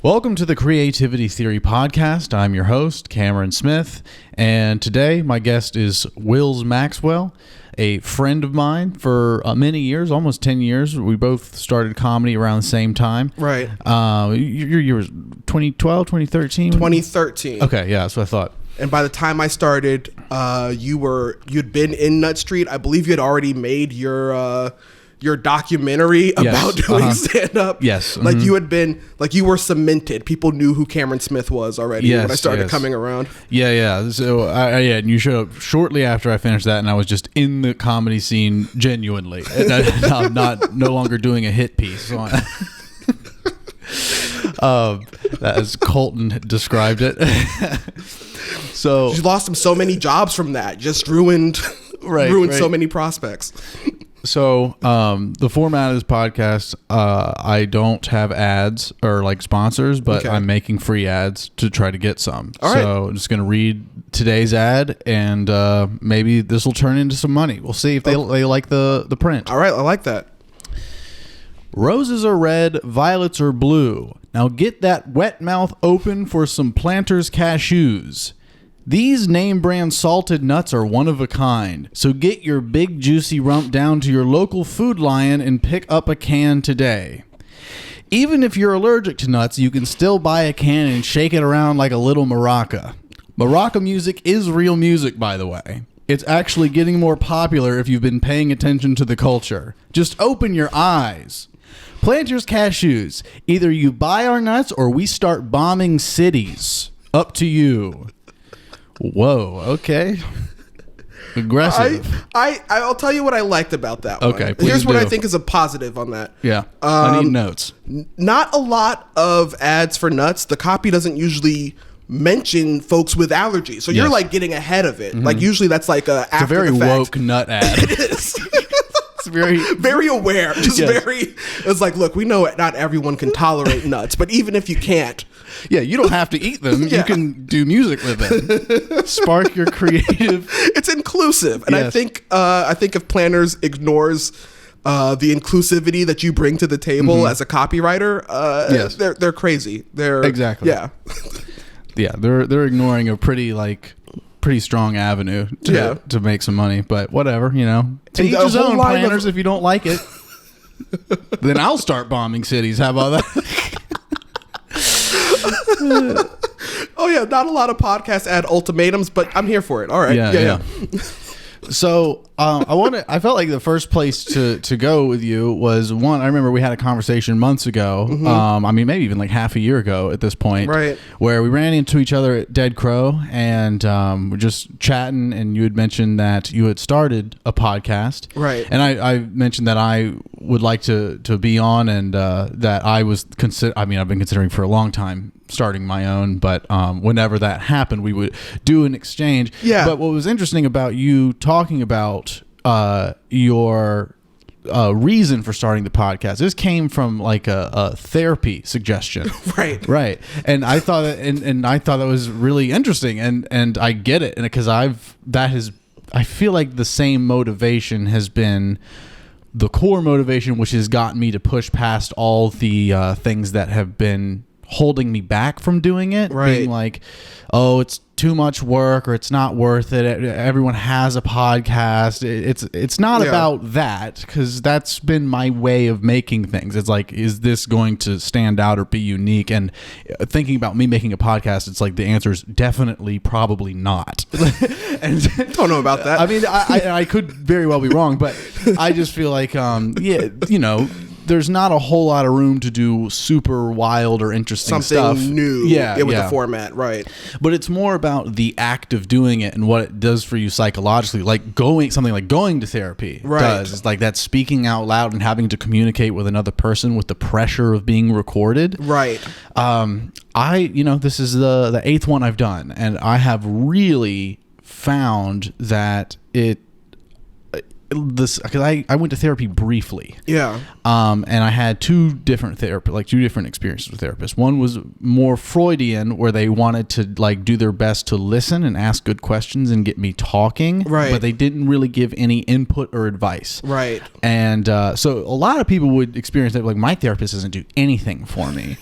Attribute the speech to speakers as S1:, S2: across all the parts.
S1: Welcome to the Creativity Theory Podcast. I'm your host, Cameron Smith, and today my guest is Wills Maxwell, a friend of mine for many years, almost 10 years. We both started comedy around the same time.
S2: Right.
S1: Your year was 2012, 2013?
S2: 2013.
S1: Okay, yeah, that's what I thought.
S2: And by the time I started, you'd been in Nutt Street. I believe you had already made your documentary about doing stand-up.
S1: Yes.
S2: Like you had been, like you were cemented. People knew who Cameron Smith was already when I started coming around.
S1: Yeah. So and you showed up shortly after I finished that, and I was just in the comedy scene genuinely. I'm no longer doing a hit piece. So as Colton described it. So
S2: you lost him so many jobs from that. Just ruined so many prospects.
S1: So the format of this podcast, I don't have ads or like sponsors, but I'm making free ads to try to get some.
S2: All right.
S1: So I'm just going to read today's ad, and maybe this will turn into some money. We'll see if they like the print.
S2: All right, I like that.
S1: Roses are red, violets are blue. Now get that wet mouth open for some Planters cashews. These name brand salted nuts are one of a kind, so get your big juicy rump down to your local Food Lion and pick up a can today. Even if you're allergic to nuts, you can still buy a can and shake it around like a little maraca. Maraca music is real music, by the way. It's actually getting more popular if you've been paying attention to the culture. Just open your eyes. Planters cashews. Either you buy our nuts or we start bombing cities. Up to you. Whoa, okay. Aggressive.
S2: I'll tell you what I liked about that one.
S1: Okay, please
S2: Here's what
S1: do.
S2: I think is a positive on that.
S1: Yeah, I need notes.
S2: Not a lot of ads for nuts. The copy doesn't usually mention folks with allergies. So you're like getting ahead of it. Like usually that's like a after
S1: It's a very
S2: the fact.
S1: woke nut ad.
S2: It is.
S1: It's very
S2: very aware. Just very, it's like, look, we know not everyone can tolerate nuts, but even if you can't.
S1: Yeah, you don't have to eat them. You can do music with them. Spark your creative.
S2: It's inclusive. And
S1: Yes.
S2: I think if Planters ignores the inclusivity that you bring to the table as a copywriter, they're crazy. They're
S1: Exactly.
S2: Yeah.
S1: Yeah, they're ignoring a pretty strong avenue to make some money, but whatever, To each his own, Planters. If you don't like it, then I'll start bombing cities. How about that?
S2: Oh yeah, not a lot of podcast ad ultimatums, but I'm here for it. All right. Yeah.
S1: So I felt like the first place to go with you was one. I remember we had a conversation months ago. I mean, maybe even like half a year ago at this point,
S2: right?
S1: Where we ran into each other at Dead Crow and we're just chatting. And you had mentioned that you had started a podcast,
S2: right?
S1: And I mentioned that I would like to be on, and that I was I've been considering for a long time starting my own, but whenever that happened, we would do an exchange.
S2: Yeah.
S1: But what was interesting about you talking about your reason for starting the podcast, this came from like a therapy suggestion. Right. And I thought that, and I thought that was really interesting, and I get it, and because I feel like the same motivation has been the core motivation, which has gotten me to push past all the things that have been holding me back from doing it, being like, oh, it's too much work or it's not worth it. Everyone has a podcast. It's not about that, because that's been my way of making things. It's like, is this going to stand out or be unique? And thinking about me making a podcast, it's like the answer is definitely probably not. And
S2: don't know about that.
S1: I mean, I could very well be wrong, but I just feel like there's not a whole lot of room to do super wild or interesting stuff.
S2: Something new with the format, right?
S1: But it's more about the act of doing it and what it does for you psychologically, like going to therapy does. It's like that speaking out loud and having to communicate with another person with the pressure of being recorded.
S2: Right.
S1: This is the 8th one I've done, and I have really found that this, because I went to therapy briefly.
S2: Yeah.
S1: And I had two different experiences with therapists. One was more Freudian, where they wanted to like do their best to listen and ask good questions and get me talking.
S2: Right.
S1: But they didn't really give any input or advice.
S2: Right.
S1: And so a lot of people would experience that, like, my therapist doesn't do anything for me.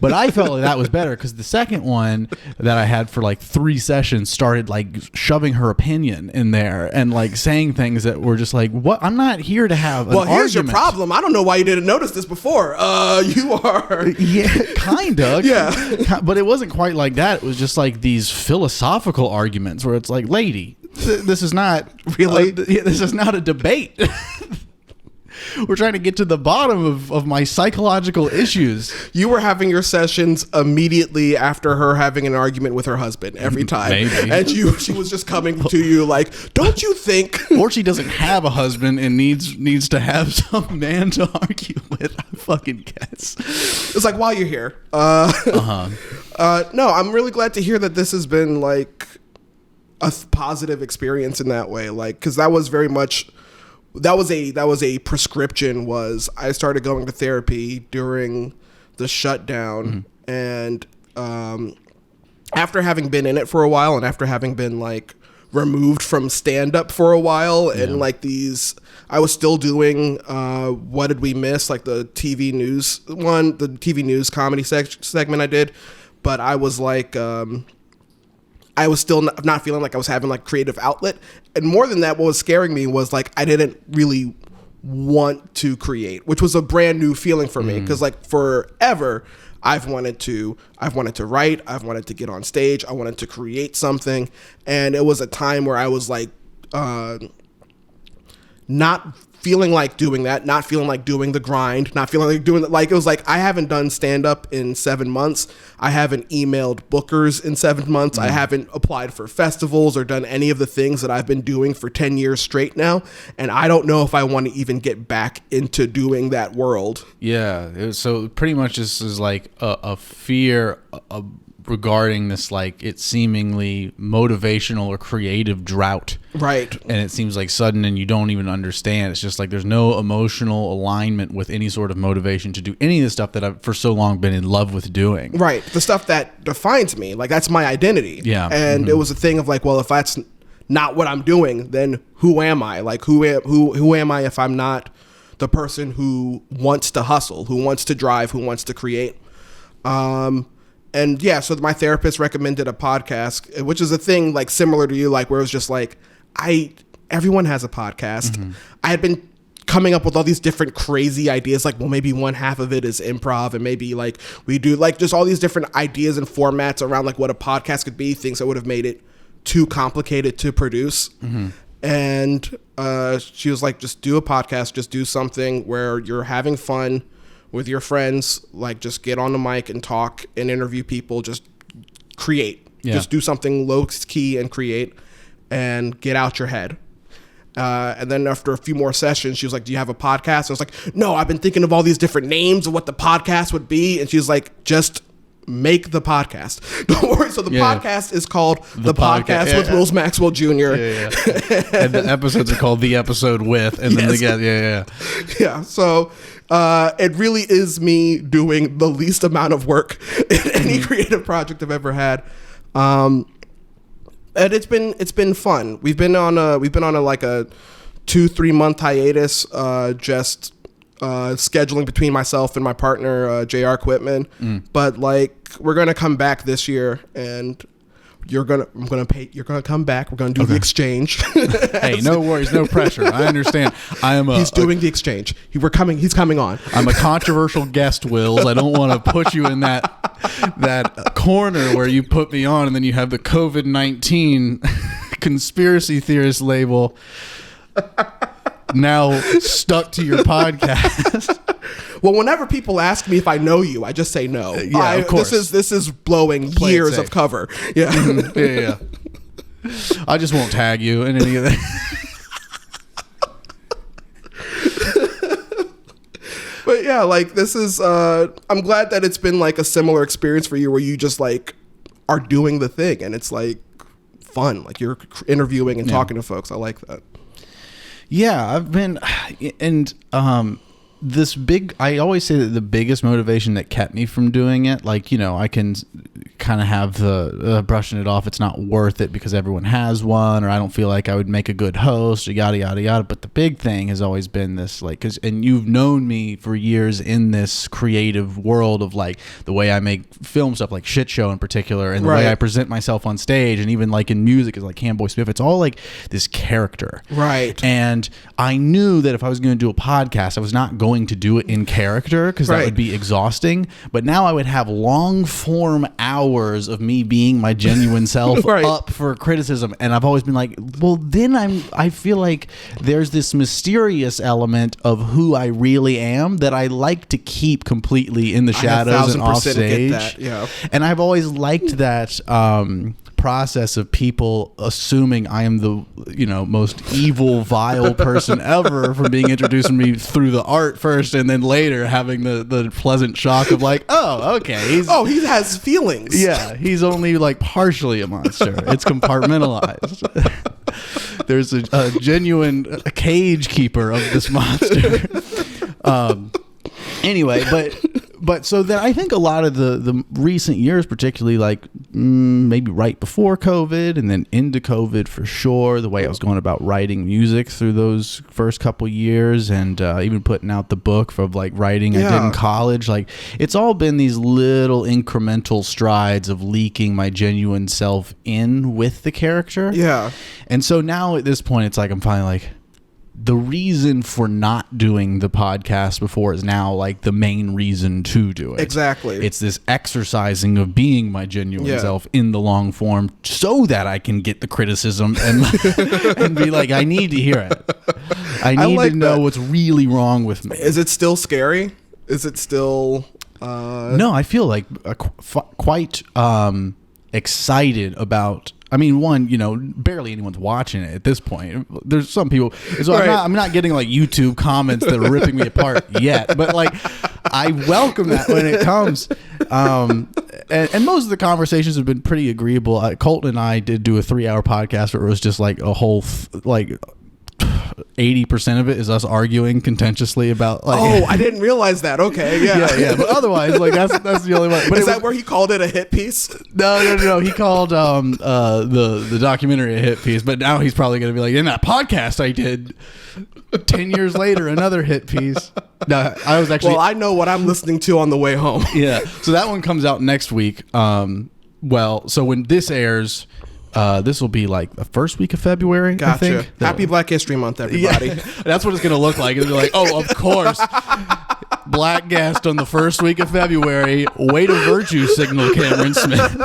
S1: But I felt like that was better, because the second one that I had for like 3 sessions started like shoving her opinion in there and like saying things that were just like, what? I'm not here to have an argument.
S2: Here's your problem. I don't know why you didn't notice this before. You are.
S1: Yeah, kind of.
S2: Yeah.
S1: But it wasn't quite like that. It was just like these philosophical arguments where it's like, lady, this is not
S2: really,
S1: this is not a debate. We're trying to get to the bottom of my psychological issues.
S2: You were having your sessions immediately after her having an argument with her husband every time.
S1: Maybe.
S2: And she was just coming to you like, don't you think?
S1: Or she doesn't have a husband and needs to have some man to argue with. I fucking guess.
S2: It's like, while you're here. No, I'm really glad to hear that this has been like a positive experience in that way. Like, because that was very much... That was a prescription. Was I started going to therapy during the shutdown, and after having been in it for a while, and after having been like removed from stand up for a while, and like I was still doing What Did We Miss, like the TV news one, the TV news comedy segment I did, but I was like. I was still not feeling like I was having like creative outlet. And more than that, what was scaring me was like, I didn't really want to create, which was a brand new feeling for me. Cause like forever I've wanted to write, I've wanted to get on stage, I wanted to create something. And it was a time where I was like, not feeling like doing that, not feeling like doing the grind, not feeling like doing it. Like, it was like, I haven't done stand up in 7 months. I haven't emailed bookers in 7 months. I haven't applied for festivals or done any of the things that I've been doing for 10 years straight now. And I don't know if I want to even get back into doing that world.
S1: Yeah. So pretty much this is like a fear regarding this, like, it's seemingly motivational or creative drought.
S2: Right.
S1: And it seems like sudden and you don't even understand. It's just like there's no emotional alignment with any sort of motivation to do any of the stuff that I've for so long been in love with doing.
S2: Right. The stuff that defines me. Like, that's my identity.
S1: Yeah.
S2: And it was a thing of like, well, if that's not what I'm doing, then who am I? Like, who am I if I'm not the person who wants to hustle, who wants to drive, who wants to create? And yeah, so my therapist recommended a podcast, which is a thing like similar to you, like where it was just like, everyone has a podcast. I had been coming up with all these different crazy ideas, like, well, maybe one half of it is improv, and maybe like we do like just all these different ideas and formats around like what a podcast could be, things that would have made it too complicated to produce. And she was like, just do a podcast, just do something where you're having fun with your friends, like just get on the mic and talk and interview people, just create. Just do something low key and create and get out your head. And then after a few more sessions, she was like, do you have a podcast? I was like, no, I've been thinking of all these different names of what the podcast would be. And she was like, just make the podcast. Don't worry. So the podcast is called The Podcast with Wills Maxwell Jr.
S1: And the episodes are called The Episode With. And then they get,
S2: Yeah. So it really is me doing the least amount of work in any creative project I've ever had. And it's been fun. We've been on a like a 2-3 month hiatus, just scheduling between myself and my partner, JR Quitman. But like, we're going to come back this year, and you're going to come back. We're going to do the exchange.
S1: Hey, no worries, no pressure. I understand.
S2: He's doing the exchange. He's coming on.
S1: I'm a controversial guest, Wills. I don't want to put you in that corner where you put me on and then you have the COVID-19 conspiracy theorist label now stuck to your podcast.
S2: Well, whenever people ask me if I know you, I just say no.
S1: Of course.
S2: This is blowing years of cover. Yeah.
S1: Yeah. I just won't tag you in any of that.
S2: But yeah, like this is, I'm glad that it's been like a similar experience for you where you just like are doing the thing and it's like fun. Like you're interviewing and talking to folks. I like that.
S1: Yeah, I've been, and I always say that the biggest motivation that kept me from doing it, like, you know, I can kind of have the brushing it off, it's not worth it because everyone has one, or I don't feel like I would make a good host, or yada yada yada. But the big thing has always been this, like, and you've known me for years in this creative world of like the way I make film stuff, like Shit Show in particular, and the way I present myself on stage, and even like in music is like Camboy Smith. It's all like this character,
S2: right?
S1: And I knew that if I was going to do a podcast, I was not going to do it in character because that would be exhausting. But now I would have long form hours of me being my genuine self up for criticism, and I've always been like, well, then I feel like there's this mysterious element of who I really am that I like to keep completely in the shadows and off stage.
S2: Get that, yeah.
S1: And I've always liked that process of people assuming I am the, you know, most evil, vile person ever from being introduced to me through the art first, and then later having the pleasant shock of like, oh, okay,
S2: he has feelings.
S1: Yeah, he's only like partially a monster. It's compartmentalized. There's a genuine cage keeper of this monster. Anyway, but so then I think a lot of the recent years, particularly like maybe right before COVID and then into COVID for sure, the way I was going about writing music through those first couple years, and even putting out the book of like writing I did in college, like it's all been these little incremental strides of leaking my genuine self in with the character.
S2: Yeah.
S1: And so now at this point, it's like I'm finally like, the reason for not doing the podcast before is now like the main reason to do it.
S2: Exactly.
S1: It's this exercising of being my genuine self in the long form so that I can get the criticism and and be like, I need to hear it. I need to know what's really wrong with me.
S2: Is it still scary? Is it still...
S1: No, I feel like quite excited about... I mean, one, you know, barely anyone's watching it at this point. There's some people. So I'm not getting like YouTube comments that are ripping me apart yet. But like, I welcome that when it comes. And most of the conversations have been pretty agreeable. Colton and I did do a 3-hour podcast where it was just like a whole 80% of it is us arguing contentiously about like,
S2: I didn't realize that. Okay,
S1: yeah. But otherwise, like that's the only one. But
S2: is that where he called it a hit piece?
S1: No. He called the documentary a hit piece, but now he's probably going to be like, in that podcast I did 10 years later, another hit piece. No, I was actually.
S2: Well, I know what I'm listening to on the way home.
S1: Yeah, so that one comes out next week. Well, so when this airs. This will be like the first week of February.
S2: Gotcha.
S1: I think.
S2: Happy Black History Month, everybody.
S1: Yeah, that's what it's going to look like. It'll be like, oh, of course. Black guest on the first week of February. Way to virtue signal, Cameron Smith.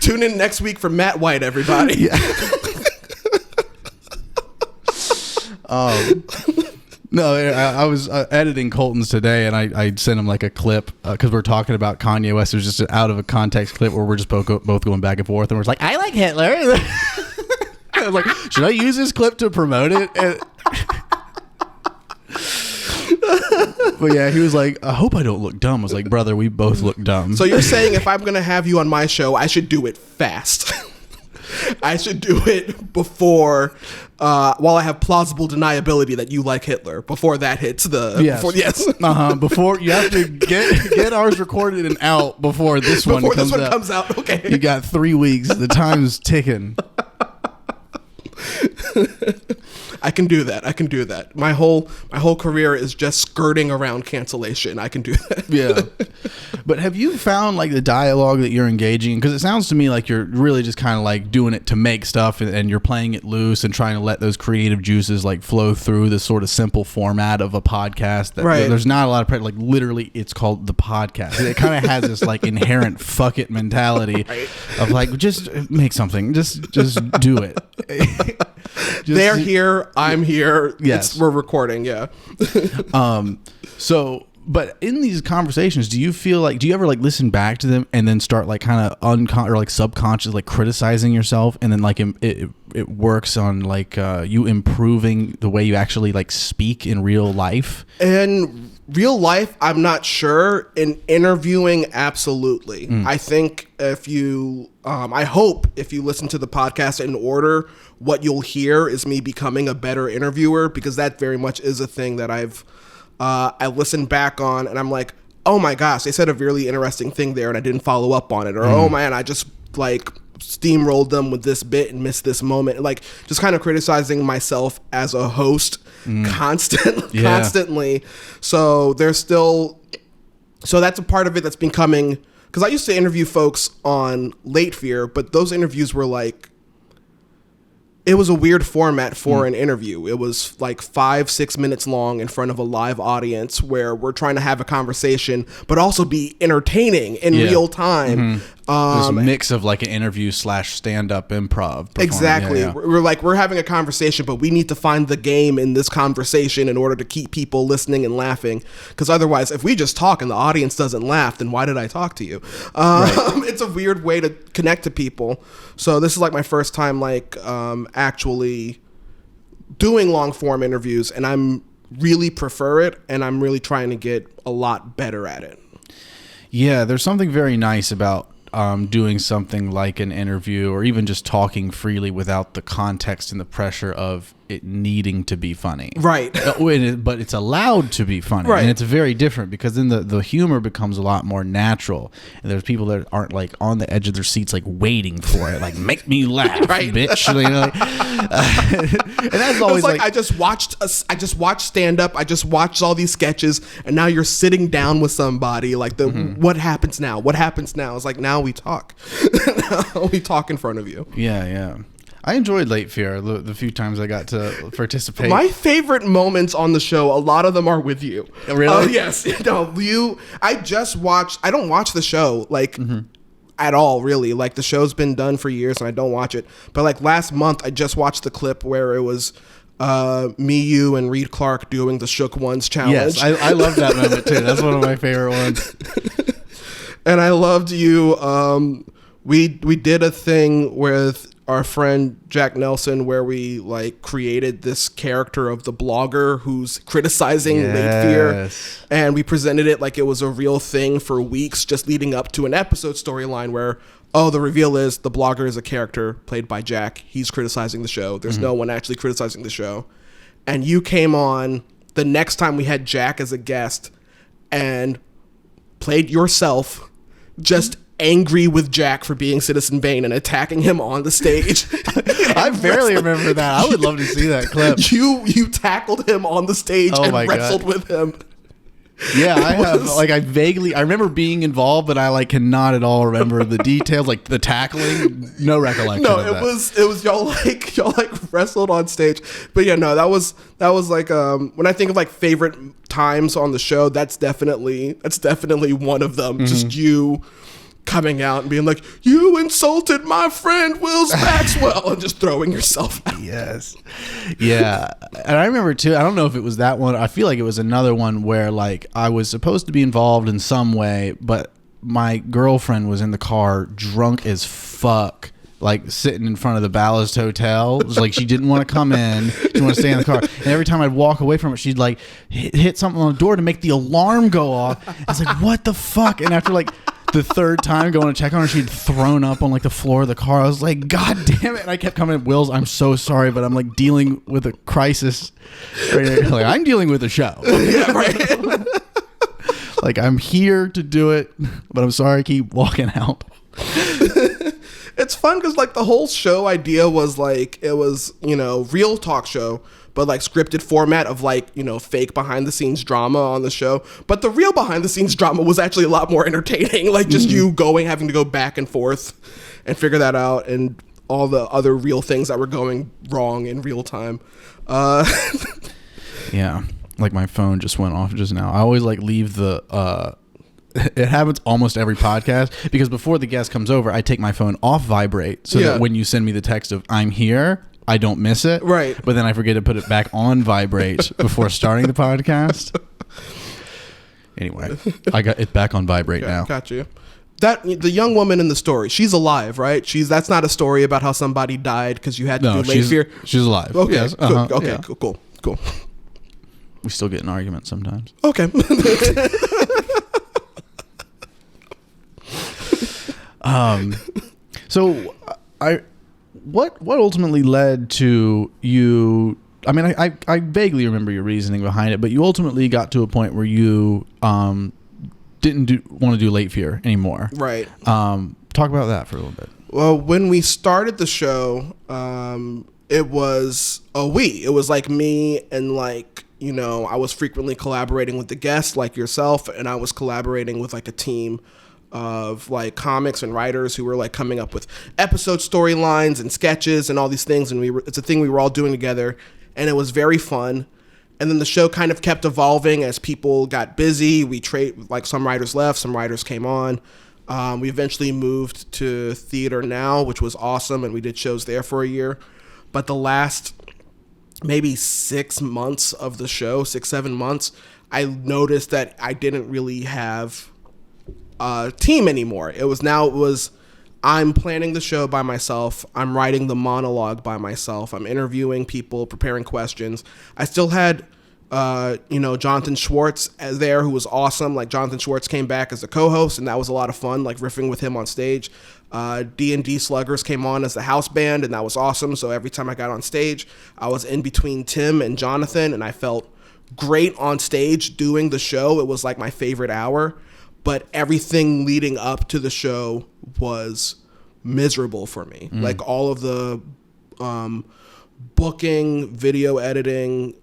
S2: Tune in next week for Matt White, everybody.
S1: Yeah. No, I was editing Colton's today, and I sent him like a clip because we're talking about Kanye West. It was just an out of a context clip where we're just both going back and forth, and we're just like, I like Hitler. I was like, should I use this clip to promote it? But yeah, he was like, I hope I don't look dumb. I was like, brother, we both look dumb.
S2: So you're saying if I'm going to have you on my show, I should do it fast. I should do it before, while I have plausible deniability that you like Hitler. Before that hits the...
S1: Yes. Before you have to get ours recorded and out before this one comes out.
S2: Okay.
S1: You got 3 weeks. The time's ticking.
S2: I can do that. My whole career is just skirting around cancellation. I can do that.
S1: Yeah. But have you found like the dialogue that you're engaging in? Because it sounds to me like you're really just kind of like doing it to make stuff, and you're playing it loose and trying to let those creative juices like flow through this sort of simple format of a podcast. That there's not a lot of pressure. Like literally, it's called the podcast. It kind of has this like inherent fuck it mentality of like, just make something. Just do it.
S2: They're here. I'm here.
S1: Yes.
S2: We're recording. Yeah.
S1: So, but in these conversations, do you feel like, do you ever like listen back to them and then start like kind of or like subconscious, like criticizing yourself, and then like it works on like you improving the way you actually like speak in real life?
S2: And Real life, I'm not sure. In interviewing, absolutely. I think if you, I hope if you listen to the podcast in order, what you'll hear is me becoming a better interviewer, because that very much is a thing that I listen back on and I'm like, oh my gosh, they said a really interesting thing there and I didn't follow up on it. Or, oh man, I just like steamrolled them with this bit and missed this moment. Like just kind of criticizing myself as a host constantly. So there's still, so that's a part of it that's been coming, because I used to interview folks on Late Fear, but those interviews were like, it was a weird format for an interview. It was like 5-6 minutes long in front of a live audience where we're trying to have a conversation, but also be entertaining in real time.
S1: There's a mix of like an interview / stand-up improv.
S2: Exactly. Yeah. We're having a conversation, but we need to find the game in this conversation in order to keep people listening and laughing. Because otherwise, if we just talk and the audience doesn't laugh, then why did I talk to you? It's a weird way to connect to people. So this is like my first time actually doing long form interviews, and I'm really prefer it, and I'm really trying to get a lot better at it.
S1: Yeah, there's something very nice about doing something like an interview, or even just talking freely without the context and the pressure of it needing to be funny.
S2: Right.
S1: But it's allowed to be funny. Right. And it's very different, because then the humor becomes a lot more natural. And there's people that aren't like on the edge of their seats, like waiting for it. Like, make me laugh, right, bitch. You know, and that's always
S2: like I just watched stand up. I just watched all these sketches, and now you're sitting down with somebody. Like what happens now? What happens now? It's like, now we talk. Now we talk in front of you.
S1: Yeah, yeah. I enjoyed Late Fear the few times I got to participate.
S2: My favorite moments on the show, a lot of them are with you.
S1: Really?
S2: Yes. No, I don't watch the show at all, really. Like, the show's been done for years and I don't watch it. But like last month, I just watched the clip where it was me, you, and Reed Clark doing the Shook Ones challenge.
S1: Yes, I love that moment too. That's one of my favorite ones.
S2: And I loved you. We did a thing with our friend Jack Nelson where we like created this character of the blogger who's criticizing Late Fear, and we presented it like it was a real thing for weeks, just leading up to an episode storyline where, oh, the reveal is the blogger is a character played by Jack. He's criticizing the show. There's no one actually criticizing the show. And you came on the next time we had Jack as a guest and played yourself, just angry with Jack for being Citizen Bane and attacking him on the stage.
S1: I barely remember that. I would love to see that clip.
S2: You tackled him on the stage and wrestled with him.
S1: Yeah, I remember being involved, but I like cannot at all remember the details, like the tackling. No recollection.
S2: No, it was y'all wrestled on stage. But yeah, no, that was like when I think of like favorite times on the show, that's definitely one of them. Just you coming out and being like, you insulted my friend Wills Maxwell, and just throwing yourself out.
S1: Yes. Yeah. And I remember too, I don't know if it was that one, I feel like it was another one where like I was supposed to be involved in some way, but my girlfriend was in the car drunk as fuck, like sitting in front of the Ballast Hotel. It was like she didn't want to come in, she didn't want to stay in the car. And every time I'd walk away from it, she'd like hit something on the door to make the alarm go off. I was like, what the fuck? And after like the third time going to check on her, she'd thrown up on like the floor of the car. I was like, God damn it. And I kept coming, Wills, I'm so sorry, but I'm like dealing with a crisis right now. Like, I'm dealing with a show.
S2: Yeah, right.
S1: Like, I'm here to do it, but I'm sorry I keep walking out.
S2: It's fun because like the whole show idea was like, it was, real talk show, but like scripted format of like, fake behind the scenes drama on the show. But the real behind the scenes drama was actually a lot more entertaining. Like just you having to go back and forth and figure that out, and all the other real things that were going wrong in real time.
S1: Yeah. Like my phone just went off just now. I always like leave the, it happens almost every podcast because before the guest comes over, I take my phone off vibrate so that when you send me the text of I'm here, I don't miss it.
S2: Right.
S1: But then I forget to put it back on vibrate before starting the podcast. Anyway, I got it back on vibrate now.
S2: Got you. The young woman in the story, she's alive, right? That's not a story about how somebody died because you had to do Late Fear.
S1: She's alive.
S2: Okay.
S1: Yes.
S2: Okay.
S1: Yeah.
S2: Cool.
S1: We still get in arguments sometimes.
S2: Okay.
S1: So what ultimately led to you? I mean, I vaguely remember your reasoning behind it, but you ultimately got to a point where you didn't want to do Late Fear anymore.
S2: Right.
S1: Talk about that for a little bit.
S2: Well, when we started the show, it was it was like me and like, you know, I was frequently collaborating with the guests like yourself, and I was collaborating with like a team of like comics and writers who were like coming up with episode storylines and sketches and all these things, and it's a thing we were all doing together, and it was very fun. And then the show kind of kept evolving as people got busy. Like some writers left, some writers came on. We eventually moved to Theater Now, which was awesome, and we did shows there for a year. But the last maybe 6 months of the show, 6-7 months, I noticed that I didn't really have a team anymore. It was I'm planning the show by myself. I'm writing the monologue by myself. I'm interviewing people, preparing questions. I still had, Jonathan Schwartz there, who was awesome. Like, Jonathan Schwartz came back as a co-host, and that was a lot of fun, like riffing with him on stage. D&D Sluggers came on as the house band, and that was awesome. So every time I got on stage, I was in between Tim and Jonathan, and I felt great on stage doing the show. It was like my favorite hour. But everything leading up to the show was miserable for me. Like all of the booking, video editing,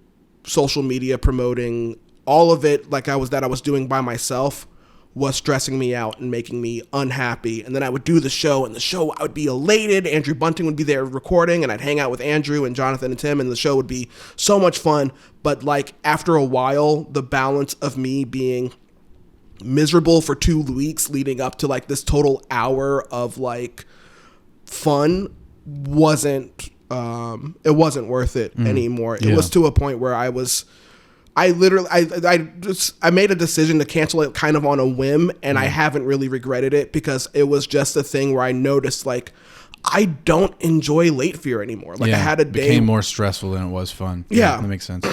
S2: social media promoting, all of it I was doing by myself was stressing me out and making me unhappy. And then I would do the show, and I would be elated. Andrew Bunting would be there recording, and I'd hang out with Andrew and Jonathan and Tim, and the show would be so much fun. But like after a while, the balance of me being miserable for 2 weeks leading up to like this total hour of like fun wasn't worth it anymore. It was to a point where I made a decision to cancel it kind of on a whim, and I haven't really regretted it, because it was just a thing where I noticed like I don't enjoy Late Fear anymore. Like I had a day,
S1: it became more stressful than it was fun. Yeah, that makes sense.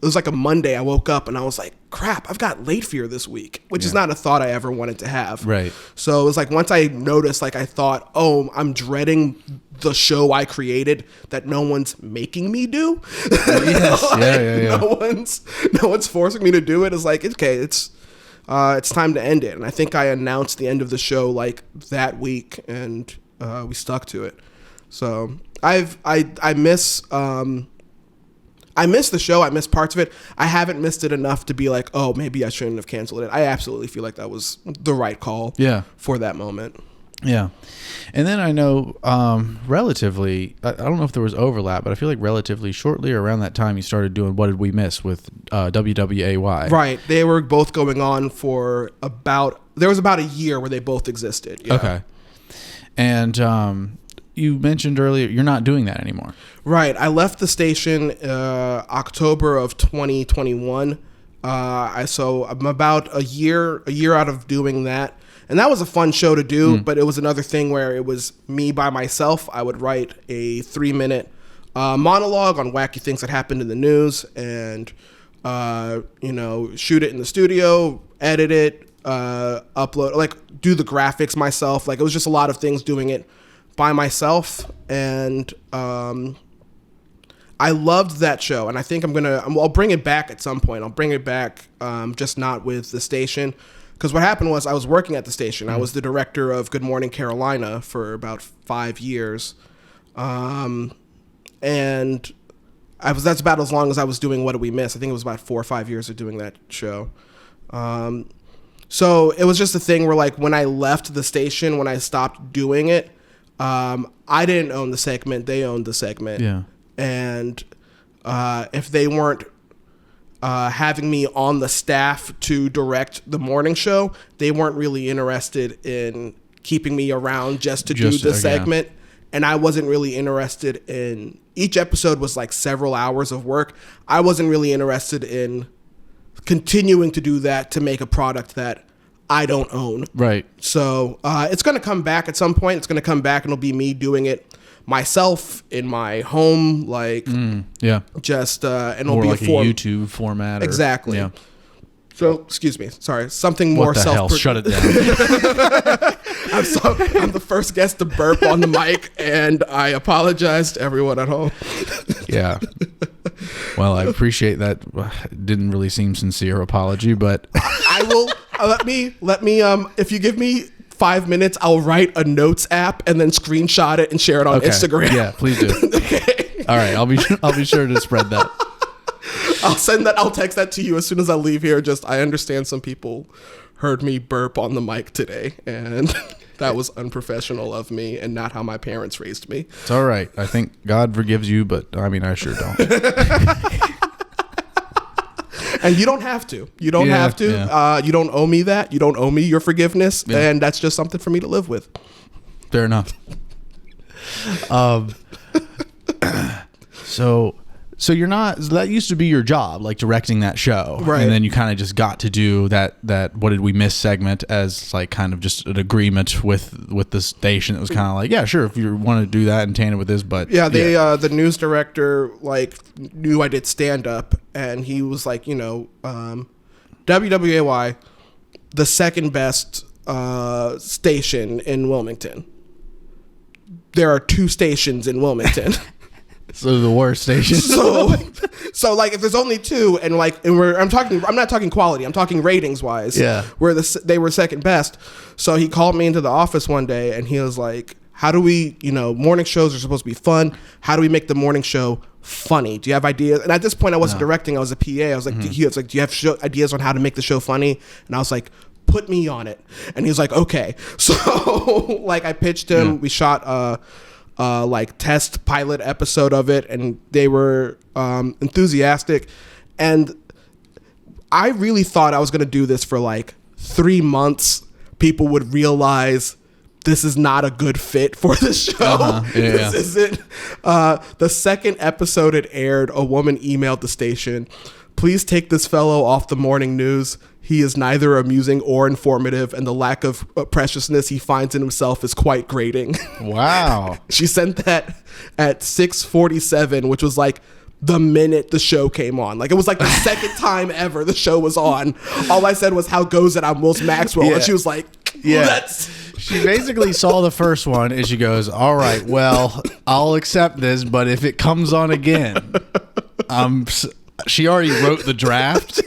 S2: It was like a Monday. I woke up and I was like, crap, I've got Late Fear this week, which is not a thought I ever wanted to have.
S1: Right.
S2: So it was like once I noticed, like I thought, oh, I'm dreading the show I created that no one's making me do.
S1: Yes. Yeah.
S2: No one's forcing me to do it. It's like, okay, it's time to end it. And I think I announced the end of the show like that week, and we stuck to it. So I miss the show. I miss parts of it. I haven't missed it enough to be like, oh, maybe I shouldn't have canceled it. I absolutely feel like that was the right call for that moment.
S1: Yeah. And then I know relatively, I don't know if there was overlap, but I feel like relatively shortly around that time you started doing What Did We Miss with WWAY.
S2: Right. They were both going on for there was about a year where they both existed. Yeah.
S1: Okay. And you mentioned earlier you're not doing that anymore.
S2: Right. I left the station October of 2021. So I'm about a year out of doing that. And that was a fun show to do, but it was another thing where it was me by myself. I would write a 3-minute monologue on wacky things that happened in the news, and shoot it in the studio, edit it, upload, like do the graphics myself. Like it was just a lot of things doing it by myself, and I loved that show, and I think I'll bring it back at some point. I'll bring it back, just not with the station, because what happened was I was working at the station. I was the director of Good Morning Carolina for about 5 years, and that's about as long as I was doing What Did We Miss. I think it was about 4 or 5 years of doing that show. So it was just a thing where like when I left the station, when I stopped doing it, I didn't own the segment. They owned the segment.
S1: Yeah.
S2: And if they weren't having me on the staff to direct the morning show, they weren't really interested in keeping me around just to do the segment. Yeah. And I wasn't really interested in, each episode was like several hours of work. I wasn't really interested in continuing to do that to make a product that I don't own.
S1: Right.
S2: So it's going to come back at some point. It's going to come back and it'll be me doing it myself in my home, like just and it'll
S1: or
S2: be
S1: like
S2: a form.
S1: YouTube format.
S2: Exactly.
S1: Yeah.
S2: So, excuse me. Sorry. Something more
S1: What the hell? Shut it down.
S2: I'm the first guest to burp on the mic, and I apologize to everyone at home.
S1: Yeah. Well, I appreciate that. It didn't really seem sincere apology, but
S2: I will let me if you give me 5 minutes, I'll write a notes app and then screenshot it and share it on Instagram.
S1: Yeah, please do.
S2: Okay.
S1: All right, I'll be sure to spread that.
S2: I'll text that to you as soon as I leave here. I understand some people heard me burp on the mic today, and that was unprofessional of me and not how my parents raised me.
S1: It's all right. I think God forgives you, but I mean, I sure don't.
S2: And you don't have to. You don't have to. Yeah. You don't owe me that. You don't owe me your forgiveness, and that's just something for me to live with.
S1: Fair enough. So you're not. That used to be your job, like directing that show,
S2: right?
S1: And then you kind of just got to do that. What did we miss segment as like kind of just an agreement with the station. That was kind of like, yeah, sure, if you want to do that and tandem with this, but
S2: the news director like knew I did stand up, and he was like, WWAY, the second best station in Wilmington. There are 2 stations in Wilmington.
S1: So the worst station.
S2: So like if there's only 2 and I'm not talking quality, I'm talking ratings wise.
S1: Yeah.
S2: Where they were second best. So he called me into the office one day and he was like, how do we, morning shows are supposed to be fun. How do we make the morning show funny? Do you have ideas? And at this point I wasn't directing, I was a PA. I was like, do you have ideas on how to make the show funny? And I was like, put me on it. And he was like, okay. So like I pitched him, we shot test pilot episode of it, and they were enthusiastic, and I really thought I was going to do this for like 3 months. People would realize this is not a good fit for the show. This isn't. The second episode it aired, a woman emailed the station, please take this fellow off the morning news. He is neither amusing or informative, and the lack of preciousness he finds in himself is quite grating.
S1: Wow.
S2: She sent that at 6:47, which was like the minute the show came on. Like it was like the second time ever the show was on. All I said was, how goes it? I'm Wills Maxwell. And she was like,
S1: She basically saw the first one and she goes, all right, well, I'll accept this, but if it comes on again, she already wrote the draft.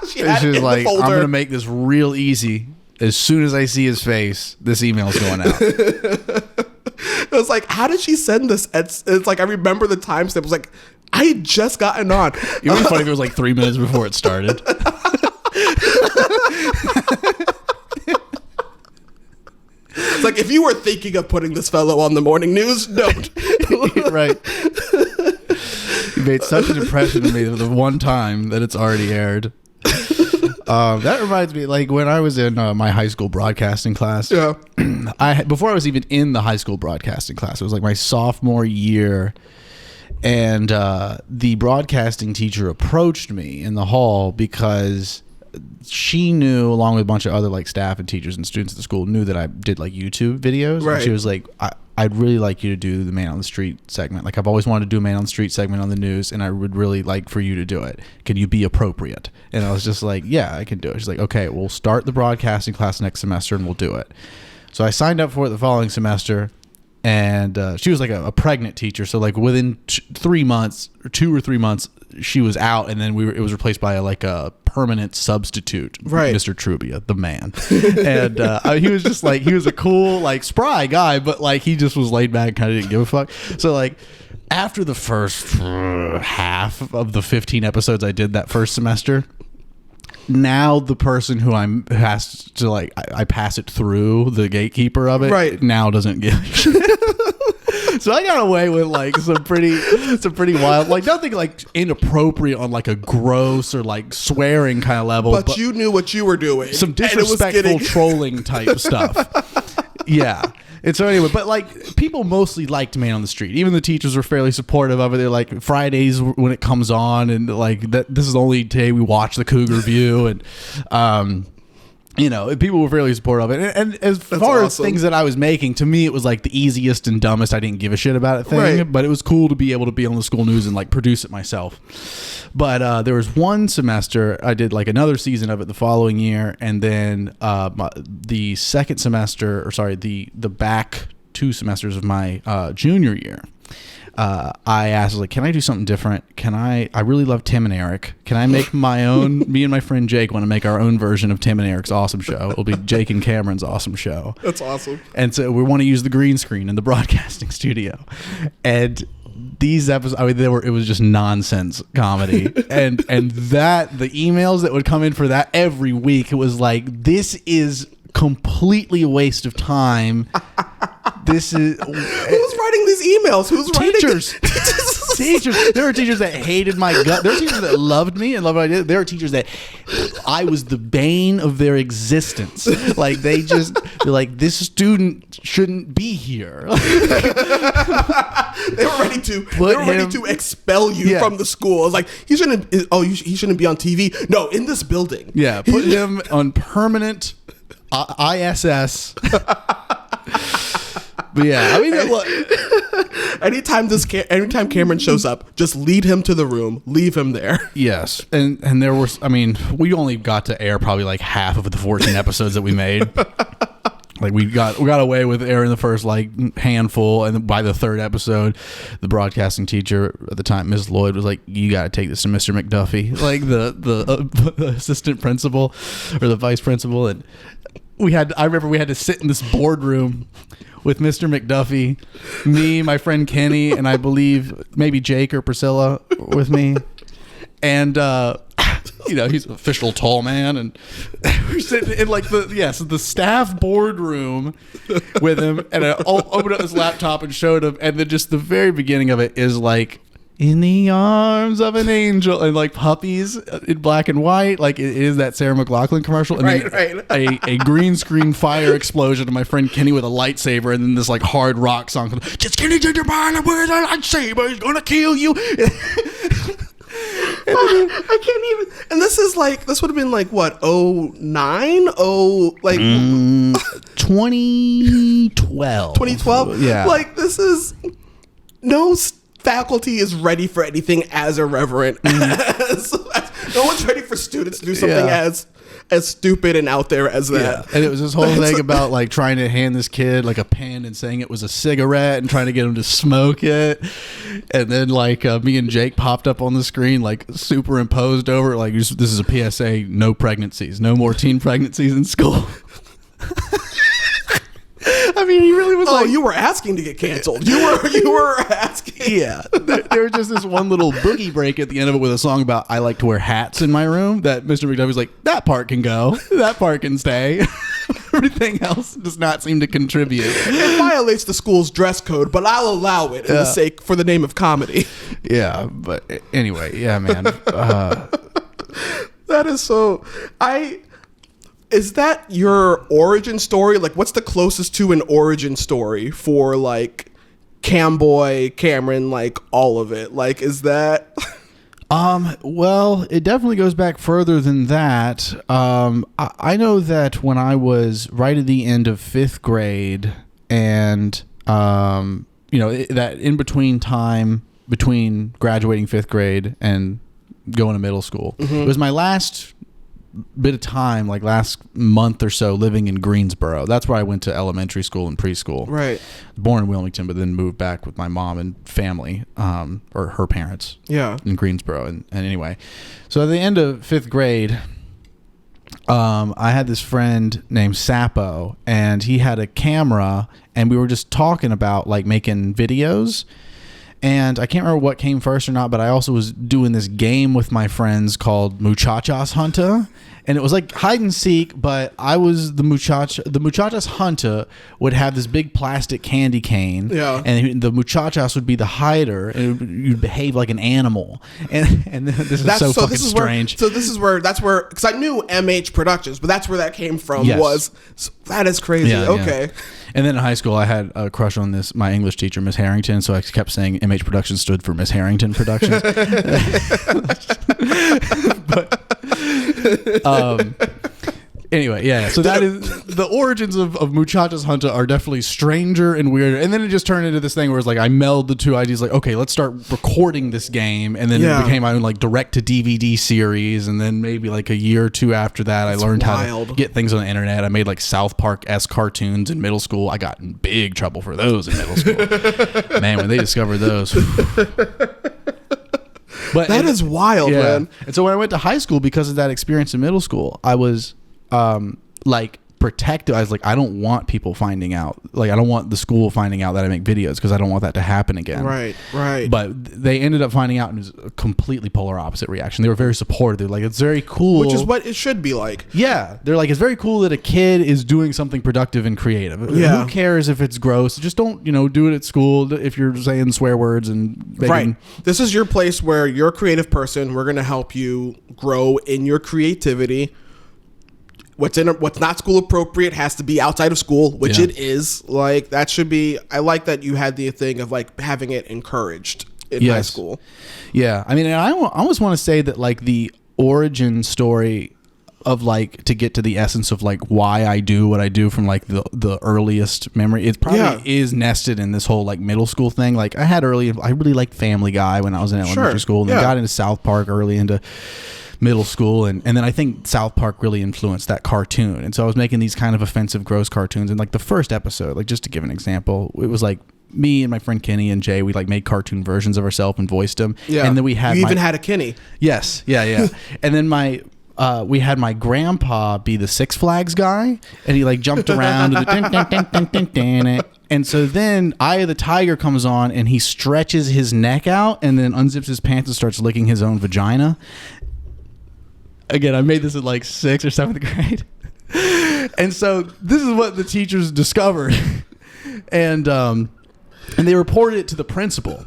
S1: She's like, I'm going to make this real easy. As soon as I see his face, this email's going out.
S2: It was like, how did she send this? It's like, I remember the timestamp. It was like, I had just gotten on.
S1: It would be funny if it was like 3 minutes before it started.
S2: It's like, if you were thinking of putting this fellow on the morning news, don't.
S1: Right. You made such an impression on me the one time that it's already aired. That reminds me, like when I was in my high school broadcasting class. Yeah. Before I was even in the high school broadcasting class, it was like my sophomore year, and the broadcasting teacher approached me in the hall because she knew, along with a bunch of other like staff and teachers and students at the school, knew that I did like YouTube videos. Right. And she was like, I'd really like you to do the Man on the Street segment. Like I've always wanted to do a Man on the Street segment on the news, and I would really like for you to do it. Can you be appropriate? And I was just like, yeah, I can do it. She's like, okay, we'll start the broadcasting class next semester and we'll do it. So I signed up for it the following semester, and she was like a pregnant teacher. So like within 3 months, or 2 or 3 months, she was out, and then it was replaced by a permanent substitute, right? Mr. Trubia, the man. And he was just like, he was a cool, like spry guy, but like he just was laid back, kind of didn't give a fuck. So like after the first half of the 15 episodes I did that first semester, now the person who has to like, I pass it through the gatekeeper of it, right? Now doesn't give a shit. So I got away with like some pretty wild, like nothing like inappropriate on like a gross or like swearing kind of level.
S2: But you knew what you were doing.
S1: Some disrespectful trolling type stuff. Yeah. And so anyway, but like people mostly liked Man on the Street. Even the teachers were fairly supportive of it. They're like, Fridays when it comes on, and like this is the only day we watch the Cougar View, and you know, people were fairly supportive of it. And as far as things that I was making, to me, it was like the easiest and dumbest I didn't give a shit about it thing. Right. But it was cool to be able to be on the school news and like produce it myself. But there was one semester I did like another season of it the following year. And then the second semester, or sorry, the back 2 semesters of my junior year, I asked, like, can I do something different? I really love Tim and Eric. Can I make my own? Me and my friend Jake want to make our own version of Tim and Eric's awesome show. It'll be Jake and Cameron's awesome show.
S2: That's awesome.
S1: And so we want to use the green screen in the broadcasting studio. And these episodes, I mean, it was just nonsense comedy. and the emails that would come in for that every week, it was like, this is completely a waste of time. This is
S2: who's writing these emails? Who's
S1: teachers? Teachers. There were teachers that hated my gut. There were teachers that loved me and loved what I did. There were teachers that I was the bane of their existence. Like they're like, this student shouldn't be here.
S2: They were ready to expel you from the school. It's like he shouldn't be on TV. No, in this building.
S1: Yeah, put him on permanent ISS. But yeah, I mean, look.
S2: Anytime Cameron shows up, just lead him to the room, leave him there.
S1: Yes, and there was, I mean, we only got to air probably like half of the 14 episodes that we made. Like we got away with airing the first like handful, and by the 3rd episode, the broadcasting teacher at the time, Ms. Lloyd, was like, "You got to take this to Mr. McDuffie," like the assistant principal or the vice principal, and I remember we had to sit in this boardroom with Mr. McDuffie, me, my friend Kenny, and I believe maybe Jake or Priscilla with me. And, you know, he's an official tall man. And we're sitting in like the staff boardroom with him. And I opened up his laptop and showed him. And then just the very beginning of it is like, in the arms of an angel, and like puppies in black and white, like it is that Sarah McLachlan commercial, and
S2: right.
S1: A green screen fire explosion, and my friend Kenny with a lightsaber, and then this like hard rock song, just Kenny to your mind with a lightsaber, he's gonna kill you.
S2: I can't even. And this would have been like what, 2009? 2012.
S1: Yeah,
S2: like this is no faculty is ready for anything as irreverent as no one's ready for students to do something as stupid and out there as that.
S1: Yeah. And it was this whole thing about like trying to hand this kid like a pen and saying it was a cigarette and trying to get him to smoke it. And then like me and Jake popped up on the screen, like superimposed over it, like this is a PSA, no pregnancies, no more teen pregnancies in school. I mean, he really was like...
S2: Oh, you were asking to get canceled. You were asking.
S1: Yeah. There was just this one little boogie break at the end of it with a song about I like to wear hats in my room that Mr. McDuffie was like, that part can go. That part can stay. Everything else does not seem to contribute.
S2: It violates the school's dress code, but I'll allow it for the name of comedy.
S1: Yeah, but anyway, yeah, man.
S2: That is so... Is that your origin story? Like, what's the closest to an origin story for, like, Camboy, Cameron, like, all of it? Like, is that...
S1: Well, it definitely goes back further than that. I know that when I was right at the end of 5th grade and, you know, that in between time between graduating 5th grade and going to middle school, it was my last bit of time, like last month or so, living in Greensboro. That's where I went to elementary school and preschool.
S2: Right.
S1: Born in Wilmington, but then moved back with my mom and family, or her parents.
S2: Yeah.
S1: In Greensboro. And anyway, so at the end of 5th grade, I had this friend named Sapo, and he had a camera, and we were just talking about like making videos. And I can't remember what came first or not, but I also was doing this game with my friends called Muchachas Hunter. And it was like hide and seek, but I was the muchacha. The Muchachas Hunter would have this big plastic candy cane.
S2: Yeah.
S1: And the muchachas would be the hider, and you'd behave like an animal. And this is so fucking strange.
S2: That's where, because I knew MH Productions, but that's where that came from.
S1: Yes.
S2: That is crazy.
S1: Yeah,
S2: okay.
S1: Yeah. And then in high school, I had a crush on my English teacher, Miss Harrington, so I kept saying MH Productions stood for Miss Harrington Productions. Anyway, yeah. So that is the origins of Muchachas Junta are definitely stranger and weirder. And then it just turned into this thing where it's like I meld the two ideas. Like, okay, let's start recording this game, and then it became my own like direct to DVD series. And then maybe like a year or two after that, I learned how to get things on the internet. I made like South Park-esque cartoons in middle school. I got in big trouble for those in middle school. Man, when they discovered those. But
S2: that is wild, man.
S1: And so when I went to high school, because of that experience in middle school, I was like protective. I was like, I don't want people finding out. Like, I don't want the school finding out that I make videos because I don't want that to happen again.
S2: Right.
S1: But they ended up finding out, and it was a completely polar opposite reaction. They were very supportive. They're like, it's very cool.
S2: Which is what it should be like.
S1: Yeah. They're like, it's very cool that a kid is doing something productive and creative.
S2: Yeah.
S1: Who cares if it's gross? Just don't, do it at school if you're saying swear words and making...
S2: Right. This is your place where you're a creative person. We're going to help you grow in your creativity. What's not school appropriate has to be outside of school, which it is. Like, that should be... I like that you had the thing of like having it encouraged in high school.
S1: Yeah. I mean, I almost want to say that like the origin story of like to get to the essence of like why I do what I do from like the earliest memory, it probably is nested in this whole like middle school thing. Like I really liked Family Guy when I was in elementary school, and then got into South Park early into middle school, and then I think South Park really influenced that cartoon. And so I was making these kind of offensive, gross cartoons. And like the first episode, like just to give an example, it was like me and my friend Kenny and Jay, we like made cartoon versions of ourselves and voiced them. Yeah. And then we had
S2: even had a Kenny.
S1: Yes. Yeah. And then we had my grandpa be the Six Flags guy, and he like jumped around to the and so then Eye of the Tiger comes on, and he stretches his neck out and then unzips his pants and starts licking his own vagina. Again, I made this in like 6th or 7th grade. And so this is what the teachers discovered. And they reported it to the principal.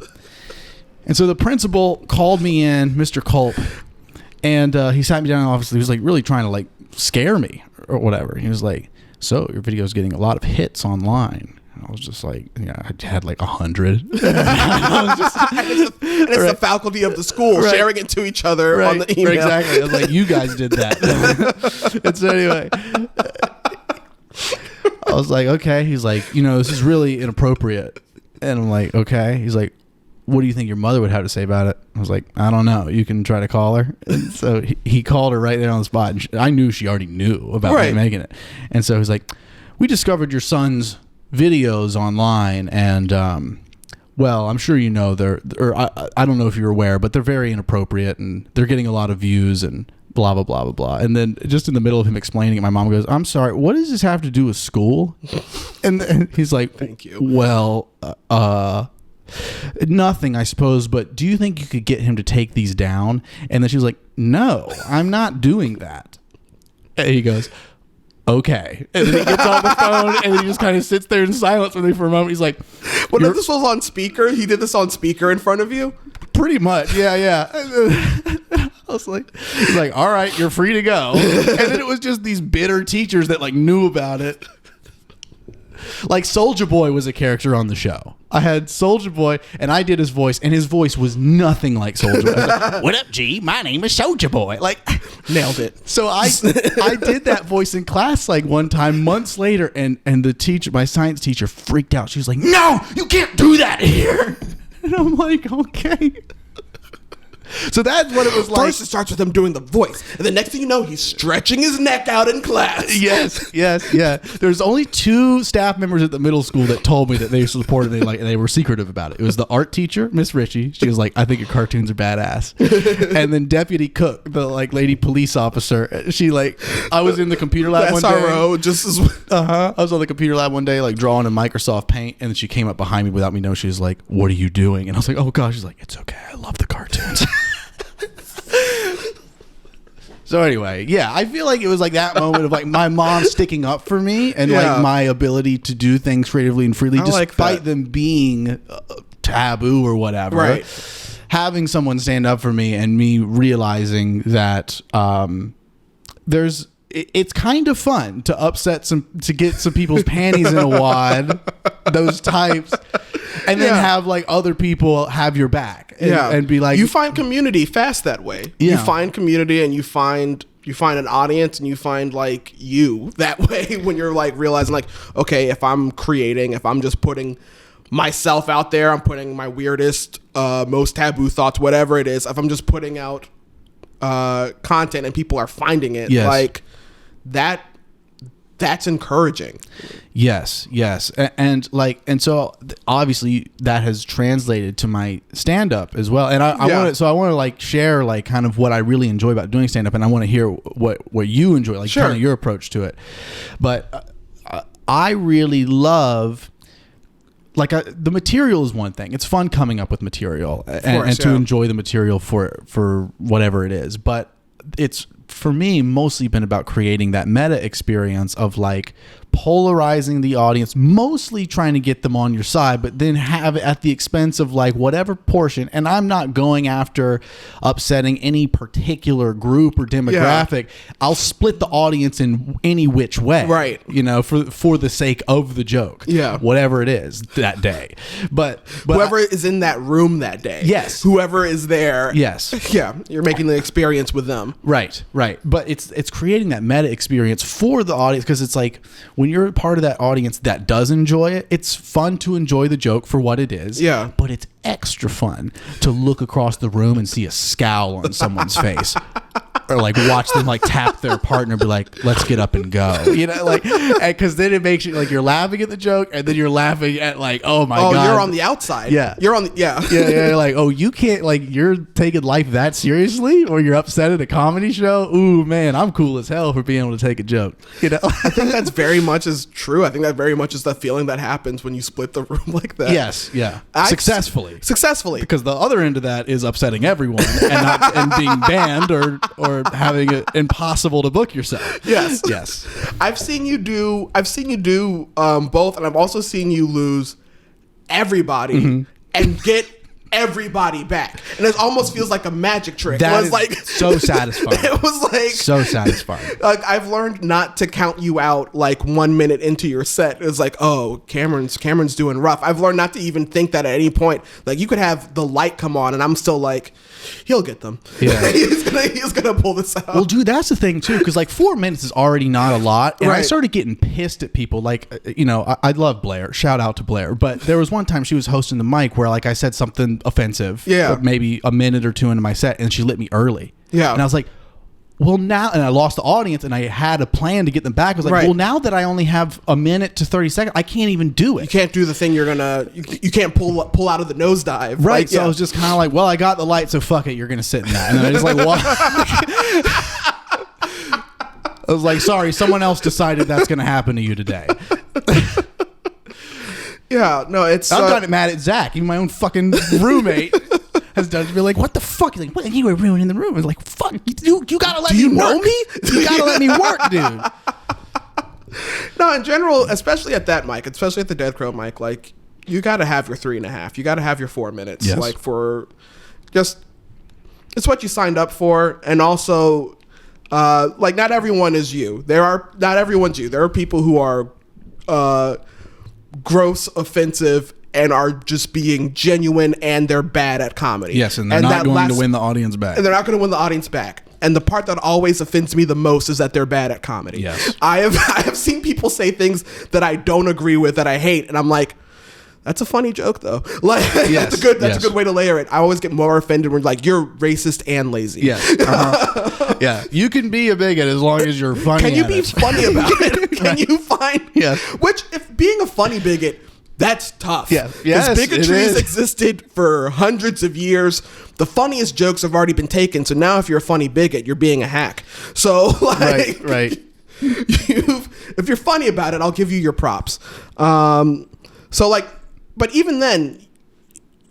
S1: And so the principal called me in, Mr. Culp, and he sat me down in the office. He was like really trying to like scare me or whatever. He was like, so your video is getting a lot of hits online. I was just like, I had like 100.
S2: And it's the faculty of the school sharing it to each other on the email.
S1: Exactly. I was like, you guys did that. And so anyway, I was like, okay. He's like, this is really inappropriate. And I'm like, okay. He's like, what do you think your mother would have to say about it? I was like, I don't know. You can try to call her. And so he called her right there on the spot. And I knew she already knew about me making it. And so he's like, we discovered your son's videos online, and well, I'm sure I don't know if you're aware, but they're very inappropriate, and they're getting a lot of views, and blah blah blah blah blah. And then just in the middle of him explaining it, my mom goes, I'm sorry, what does this have to do with school? and he's like, thank you. Well, nothing, I suppose, but do you think you could get him to take these down? And then she was like, no, I'm not doing that. And he goes, okay. And then he gets on the phone, and then he just kind of sits there in silence with me for a moment. He's like,
S2: what if this was on speaker? He did this on speaker in front of you?
S1: Pretty much. Yeah. I was like, he's like, all right, you're free to go. And then it was just these bitter teachers that like knew about it. Like Soulja Boy was a character on the show. I had Soulja Boy, and I did his voice, and his voice was nothing like Soulja Boy. Like, what up, G? My name is Soulja Boy. Like,
S2: nailed it.
S1: So I did that voice in class like one time months later, and the teacher, my science teacher, freaked out. She was like, no, you can't do that here. And I'm like, okay. So that's what it was like.
S2: First, it starts with him doing the voice, and the next thing you know, he's stretching his neck out in class.
S1: Yes. There's only 2 staff members at the middle school that told me that they supported me, like, and they were secretive about it. It was the art teacher, Miss Ritchie. She was like, "I think your cartoons are badass." And then Deputy Cook, the like lady police officer, she like, I was in the computer lab one day.
S2: SRO, just as
S1: I was on the computer lab one day, like drawing in Microsoft Paint, and then she came up behind me without me knowing. She was like, "What are you doing?" And I was like, "Oh gosh." She's like, "It's okay. I love the cartoons." So anyway, yeah, I feel like it was like that moment of like my mom sticking up for me and like my ability to do things creatively and freely, despite them being taboo or whatever.
S2: Right.
S1: Having someone stand up for me and me realizing that it's kind of fun to get some people's panties in a wad, those types, and then have like other people have your back and be like,
S2: you find community fast that way. You find community, and you find You find an audience and you find like you that way when you're like realizing like, okay, if I'm creating, if I'm just putting myself out there, I'm putting my weirdest, most taboo thoughts, whatever it is, if I'm just putting out content and people are finding it, like that's encouraging.
S1: Yes. And so obviously that has translated to my stand up as well. And I want to like share like kind of what I really enjoy about doing stand up, and I want to hear what you enjoy, like kind of your approach to it. But I really love like the material is one thing. It's fun coming up with material and to enjoy the material for whatever it is. But it's for me mostly been about creating that meta experience of like polarizing the audience, mostly trying to get them on your side, but then have it at the expense of like whatever portion. And I'm not going after upsetting any particular group or demographic. I'll split the audience in any which way,
S2: right?
S1: You know, for the sake of the joke, whatever it is that day. But
S2: whoever is in that room that day, whoever is there, you're making the experience with them,
S1: right. But it's creating that meta experience for the audience, because it's like when you're part of that audience that does enjoy it, it's fun to enjoy the joke for what it is.
S2: Yeah.
S1: But it's extra fun to look across the room and see a scowl on someone's face. Or like watch them like tap their partner and be like, let's get up and go. You know, like, because then it makes you like you're laughing at the joke and then you're laughing at like, oh my God.
S2: Oh, you're on the outside.
S1: Yeah.
S2: You're on the,
S1: yeah. Like, oh, you can't, like, you're taking life that seriously, or you're upset at a comedy show. Ooh, man, I'm cool as hell for being able to take a joke. You know,
S2: I think that's very much is true. I think that very much is the feeling that happens when you split the room like that.
S1: Yes. Yeah. Successfully.
S2: Because
S1: the other end of that is upsetting everyone and being banned or having it impossible to book yourself.
S2: Yes. I've seen you do both, and I've also seen you lose everybody and get everybody back, and it almost feels like a magic trick.
S1: That
S2: it was
S1: is
S2: like
S1: so satisfying.
S2: It was like
S1: so satisfying.
S2: Like I've learned not to count you out like 1 minute into your set. It was like, oh, Cameron's doing rough. I've learned not to even think that at any point. Like you could have the light come on, and I'm still like, he'll get them.
S1: Yeah,
S2: he's gonna pull this out.
S1: Well, dude, that's the thing too, because like 4 minutes is already not a lot, and I started getting pissed at people. Like, you know, I love Blair. Shout out to Blair. But there was one time she was hosting the mic where like I said something offensive, maybe a minute or two into my set, and she lit me early. Yeah, and I was like, well, now, and I lost the audience, and I had a plan to get them back. I was like, well, now that I only have a minute to 30 seconds, I can't even do it.
S2: You can't do the thing you can't pull out of the nosedive.
S1: Right. Like, so I was just kind of like, well, I got the light, so fuck it, you're going to sit in that. And then I just like, what? I was like, sorry, someone else decided that's going to happen to you today.
S2: Yeah, no, it's...
S1: I'm not mad at Zach. Even my own fucking roommate has done to be like, what the fuck? He's like, what? You were ruining the room. I was like, fuck, you gotta let me work. Do you know me? You gotta let me work, dude.
S2: No, in general, especially at that mic, especially at the Death Crow mic, like, you gotta have your 3.5. You gotta have your 4 minutes. Yes. Like, for just... It's what you signed up for, and also... like, not everyone is you. Not everyone's you. There are people who are gross, offensive, and are just being genuine, and they're bad at comedy.
S1: Yes, and they're not going to win the audience back.
S2: And they're not going to win the audience back. And the part that always offends me the most is that they're bad at comedy.
S1: Yes.
S2: I have seen people say things that I don't agree with, that I hate, and I'm like, that's a funny joke, though. Like, that's a good way to layer it. I always get more offended when like, you're racist and lazy.
S1: Yes. Yeah. You can be a bigot as long as you're funny.
S2: Can you be funny about it? Can you find?
S1: Yeah.
S2: Which, if being a funny bigot, that's tough.
S1: Yeah. Yes,
S2: bigotry has existed for hundreds of years. The funniest jokes have already been taken. So now, if you're a funny bigot, you're being a hack. So like,
S1: right.
S2: If you're funny about it, I'll give you your props. So like. But even then,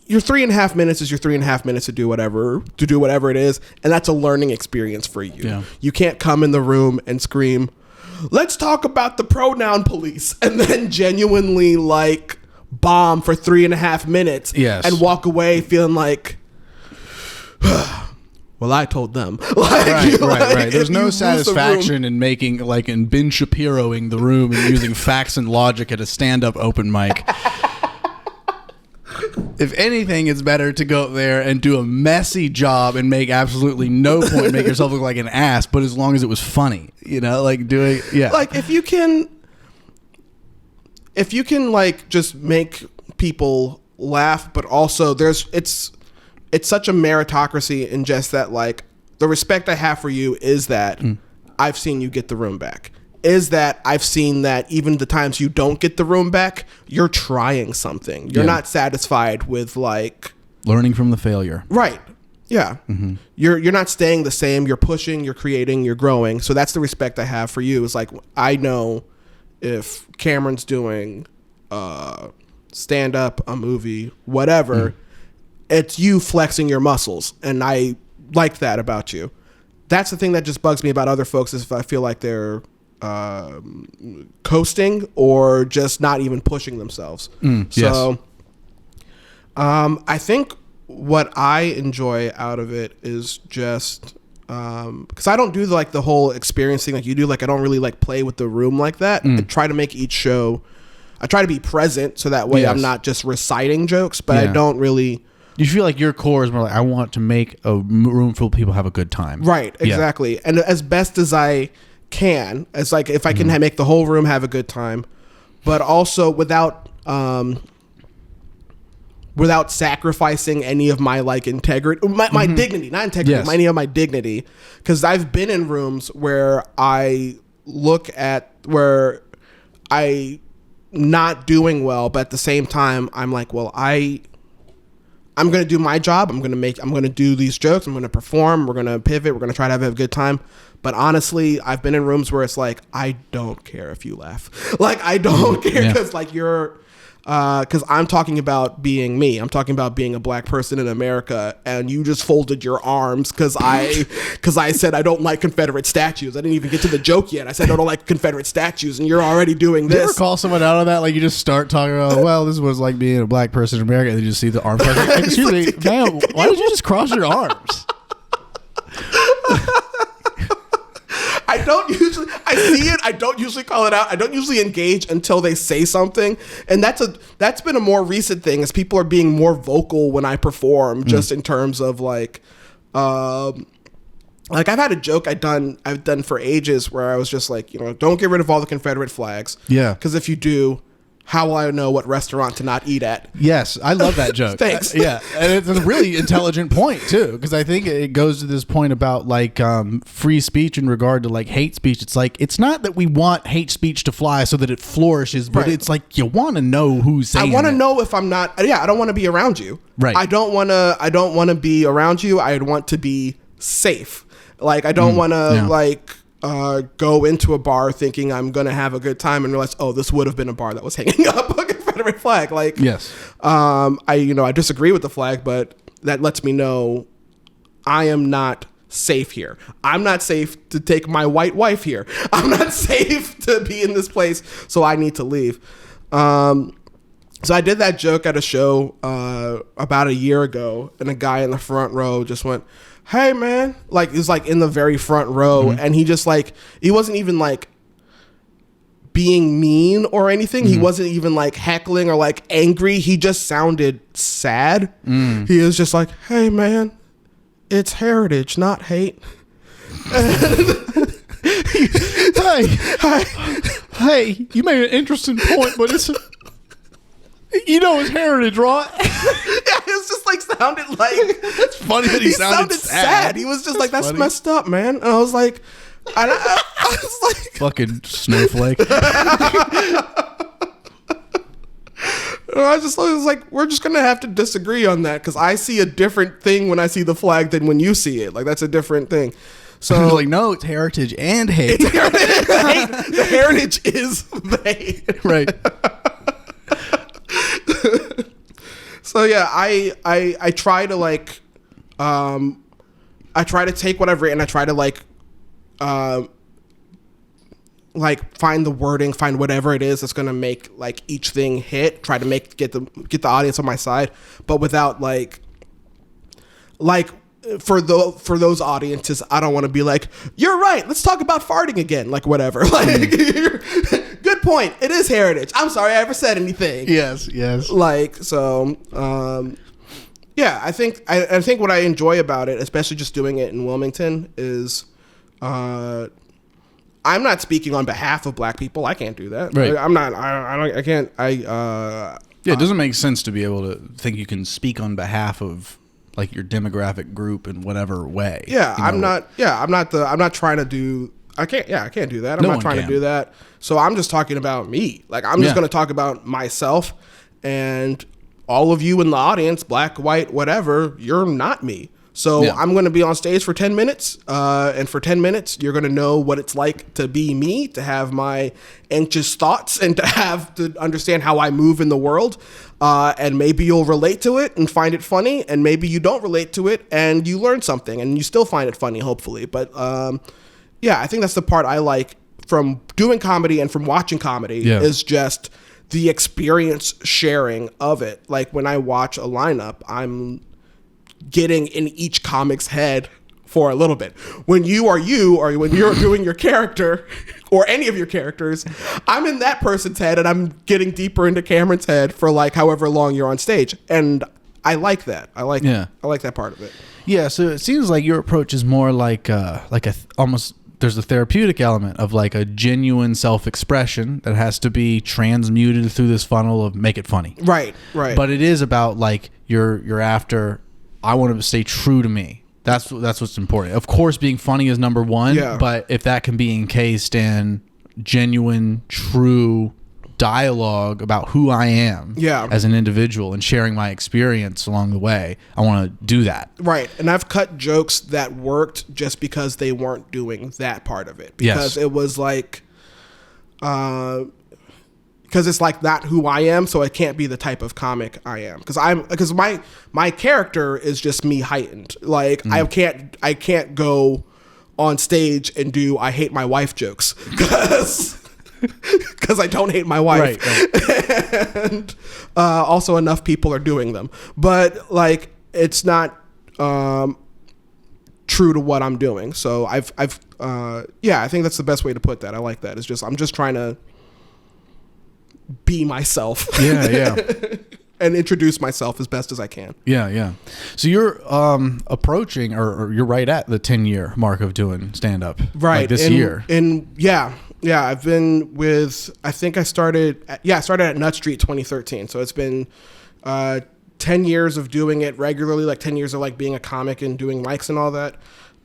S2: your 3.5 minutes is your 3.5 minutes to do whatever it is, and that's a learning experience for you.
S1: Yeah.
S2: You can't come in the room and scream, "Let's talk about the pronoun police," and then genuinely like bomb for 3.5 minutes, and walk away feeling like, well, I told them. Like,
S1: right. There's no satisfaction in making like in Ben Shapiroing the room and using facts and logic at a stand-up open mic. If anything, it's better to go up there and do a messy job and make absolutely no point, make yourself look like an ass, but as long as it was funny, like doing,
S2: Like if you can like just make people laugh, but also it's such a meritocracy in just that, like, the respect I have for you is that I've seen you get the room back. Is that I've seen that even the times you don't get the room back, you're trying something. You're not satisfied with, like,
S1: learning from the failure.
S2: Right. Yeah. Mm-hmm. You're not staying the same. You're pushing, you're creating, you're growing. So that's the respect I have for you. It's like, I know if Cameron's doing stand up, a movie, whatever, it's you flexing your muscles. And I like that about you. That's the thing that just bugs me about other folks, is if I feel like they're coasting or just not even pushing themselves. So I think what I enjoy out of it is just because I don't do like the whole experience thing like you do. Like I don't really like play with the room like that. I try to make each show, I try to be present so that way I'm not just reciting jokes, but I don't really.
S1: You feel like your core is more like, I want to make a room full of people have a good time.
S2: Right, exactly. Yeah. And as best as I can, as like if I can make the whole room have a good time, but also without sacrificing any of my like integrity, my dignity, not integrity, any of my dignity. Because I've been in rooms where I look at where I not doing well, but at the same time I'm like, well, I'm going to do my job. I'm going to do these jokes. I'm going to perform. We're going to pivot. We're going to try to have a good time. But honestly, I've been in rooms where it's like, I don't care if you laugh. Like, I don't care because like because I'm talking about being me. I'm talking about being a black person in America, and you just folded your arms because I said I don't like Confederate statues. I didn't even get to the joke yet. I said I don't like Confederate statues, and you're already doing this.
S1: Did you ever call someone out on that? Like you just start talking about, well, this was like being a black person in America, and you just see the arms. Like, excuse me, ma'am, why did you just cross your arms?
S2: I see it. I don't usually call it out. I don't usually engage until they say something. And that's been a more recent thing, as people are being more vocal when I perform, just in terms of like I've had a joke I've done for ages where I was just like, don't get rid of all the Confederate flags. Yeah. Because if you do, how will I know what restaurant to not eat at?
S1: Yes, I love that joke.
S2: Thanks.
S1: Yeah, and it's a really intelligent point too, because I think it goes to this point about like free speech in regard to like hate speech. It's like, it's not that we want hate speech to fly so that it flourishes, but it's like you want to know who's saying it.
S2: I want to know if I'm not. Yeah, I don't want to be around you.
S1: Right.
S2: I don't want to be around you. I want to be safe. Like I don't want to go into a bar thinking I'm gonna have a good time and realize, oh, this would have been a bar that was hanging up a Confederate flag. Like,
S1: yes,
S2: I disagree with the flag, but that lets me know I am not safe here. I'm not safe to take my white wife here. I'm not safe to be in this place, so I need to leave. So I did that joke at a show about a year ago, and a guy in the front row just went, "Hey man," like he was like in the very front row, and he just like, he wasn't even like being mean or anything. He wasn't even like heckling or like angry. He just sounded sad. He was just like, "Hey man, it's heritage, not hate."
S1: Hey, you made an interesting point, but it's it's heritage, right?
S2: Yeah, it's just like sounded like,
S1: it's funny that he sounded sad.
S2: He was just like, "That's funny. Messed up, man." And I was like, I was like,
S1: fucking snowflake.
S2: I was like, we're just gonna have to disagree on that, because I see a different thing when I see the flag than when you see it. Like, that's a different thing. So
S1: like, no, it's heritage and hate.
S2: It's heritage. The heritage is the hate.
S1: Right.
S2: So yeah, I try to like, I try to take what I've written. I try to like find the wording, find whatever it is that's gonna make like each thing hit. Try to get the audience on my side, but without like for those audiences, I don't want to be like, you're right, let's talk about farting again, like whatever. Like, good point. It is heritage. I'm sorry I ever said anything.
S1: Yes.
S2: Like, so, yeah, I think what I enjoy about it, especially just doing it in Wilmington, is I'm not speaking on behalf of Black people. I can't do that.
S1: Right.
S2: I'm not. I can't.
S1: Yeah, it doesn't make sense to be able to think you can speak on behalf of like your demographic group in whatever way.
S2: Yeah,
S1: you know?
S2: I'm not trying to do. I can't do that. I'm not trying to do that. So I'm just talking about me. Like, I'm just going to talk about myself, and all of you in the audience, Black, white, whatever, you're not me. So I'm going to be on stage for 10 minutes, and for 10 minutes, you're going to know what it's like to be me, to have my anxious thoughts, and to understand how I move in the world. And maybe you'll relate to it and find it funny, and maybe you don't relate to it and you learn something and you still find it funny, hopefully. But yeah, I think that's the part I like from doing comedy and from watching comedy is just the experience sharing of it. Like, when I watch a lineup, I'm getting in each comic's head for a little bit. When you are you, or when you're doing your character or any of your characters, I'm in that person's head and I'm getting deeper into Cameron's head for like however long you're on stage. And I like that. I like that part of it.
S1: Yeah. So it seems like your approach is more like almost, there's a therapeutic element of like a genuine self-expression that has to be transmuted through this funnel of make it funny.
S2: Right.
S1: But it is about like you're after, I want to stay true to me. That's what's important. Of course, being funny is number one. Yeah. But if that can be encased in genuine, true dialogue about who I am as an individual and sharing my experience along the way, I want to do that.
S2: Right. And I've cut jokes that worked just because they weren't doing that part of it. Because it was like, because it's like not who I am, so it can't be the type of comic I am. Because my character is just me heightened. Like I can't go on stage and do I hate my wife jokes because I don't hate my wife. Right. And also enough people are doing them, but like it's not true to what I'm doing. So I think that's the best way to put that. I like that. It's just I'm just trying to be myself. And introduce myself as best as I can.
S1: Yeah. So you're approaching or you're right at the 10-year mark of doing stand-up.
S2: Right.
S1: Like this year.
S2: Yeah, I've been with, I think I started at Nutt Street 2013. So it's been 10 years of doing it regularly, like 10 years of like being a comic and doing mics and all that.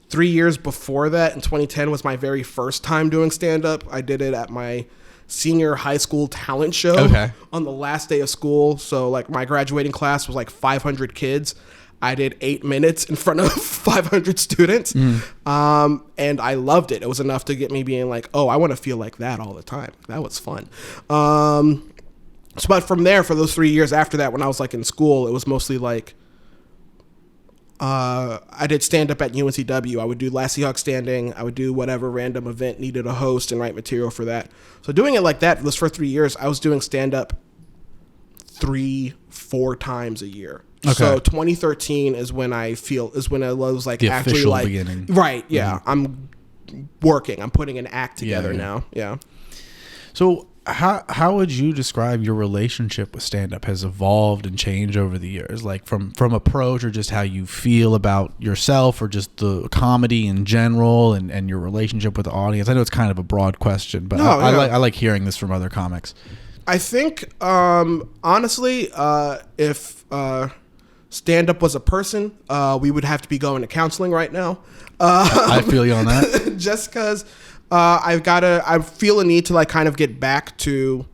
S2: 3 years before that, in 2010, was my very first time doing stand-up. I did it at my senior high school talent show on the last day of school. So like my graduating class was like 500 kids. I did 8 minutes in front of 500 students. And I loved it. It was enough to get me being like, oh, I want to feel like that all the time. That was fun. But from there, for those 3 years after that, when I was like in school, it was mostly like, I did stand up at UNCW. I would do Lassie Hawk Standing. I would do whatever random event needed a host and write material for that. So doing it like that was for 3 years. I was doing stand up 3-4 times a year. Okay. So 2013 is when I was like
S1: the
S2: actually
S1: official
S2: like
S1: beginning.
S2: Right. Yeah. I'm working. I'm putting an act together now. Yeah.
S1: So how would you describe your relationship with stand-up has evolved and changed over the years? Like from approach, or just how you feel about yourself, or just the comedy in general and your relationship with the audience? I know it's kind of a broad question, but I like hearing this from other comics.
S2: I think, honestly, if stand-up was a person, we would have to be going to counseling right now.
S1: I feel you on that.
S2: Just because I feel a need to like kind of get back to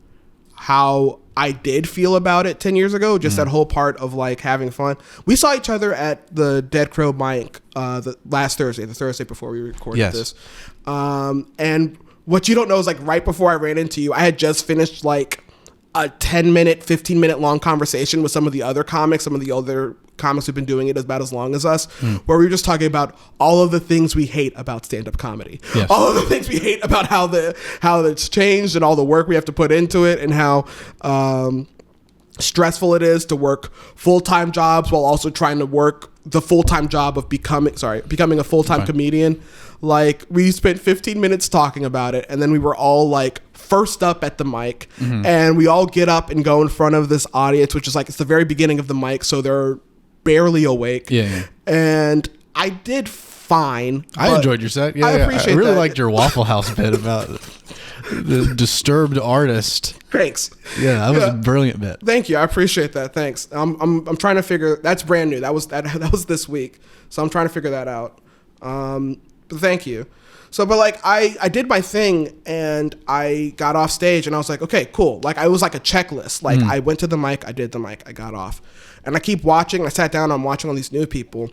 S2: how I did feel about it 10 years ago. Just that whole part of like having fun. We saw each other at the Dead Crow mic the last Thursday, the Thursday before we recorded this. And what you don't know is like right before I ran into you, I had just finished like a 10-minute, 15-minute long conversation with some of the other comics, who've been doing it about as long as us, where we were just talking about all of the things we hate about stand-up comedy. Yes. All of the things we hate about how it's changed and all the work we have to put into it, and how stressful it is to work full-time jobs while also trying to work the full-time job of becoming a full-time comedian. Like, we spent 15 minutes talking about it, and then we were all like first up at the mic, and we all get up and go in front of this audience, which is like, it's the very beginning of the mic, so they're barely awake. And I did fine.
S1: I enjoyed your set. I appreciate. I really liked your Waffle House bit about the disturbed artist.
S2: Thanks.
S1: Yeah, that was a brilliant bit.
S2: Thank you. I appreciate that. Thanks. I'm trying to figure. That's brand new. That was this week. So I'm trying to figure that out. But thank you. So, but like I did my thing and I got off stage and I was like, okay, cool. Like, I was like a checklist. Like, I went to the mic, I did the mic, I got off, and I keep watching. I sat down. I'm watching all these new people,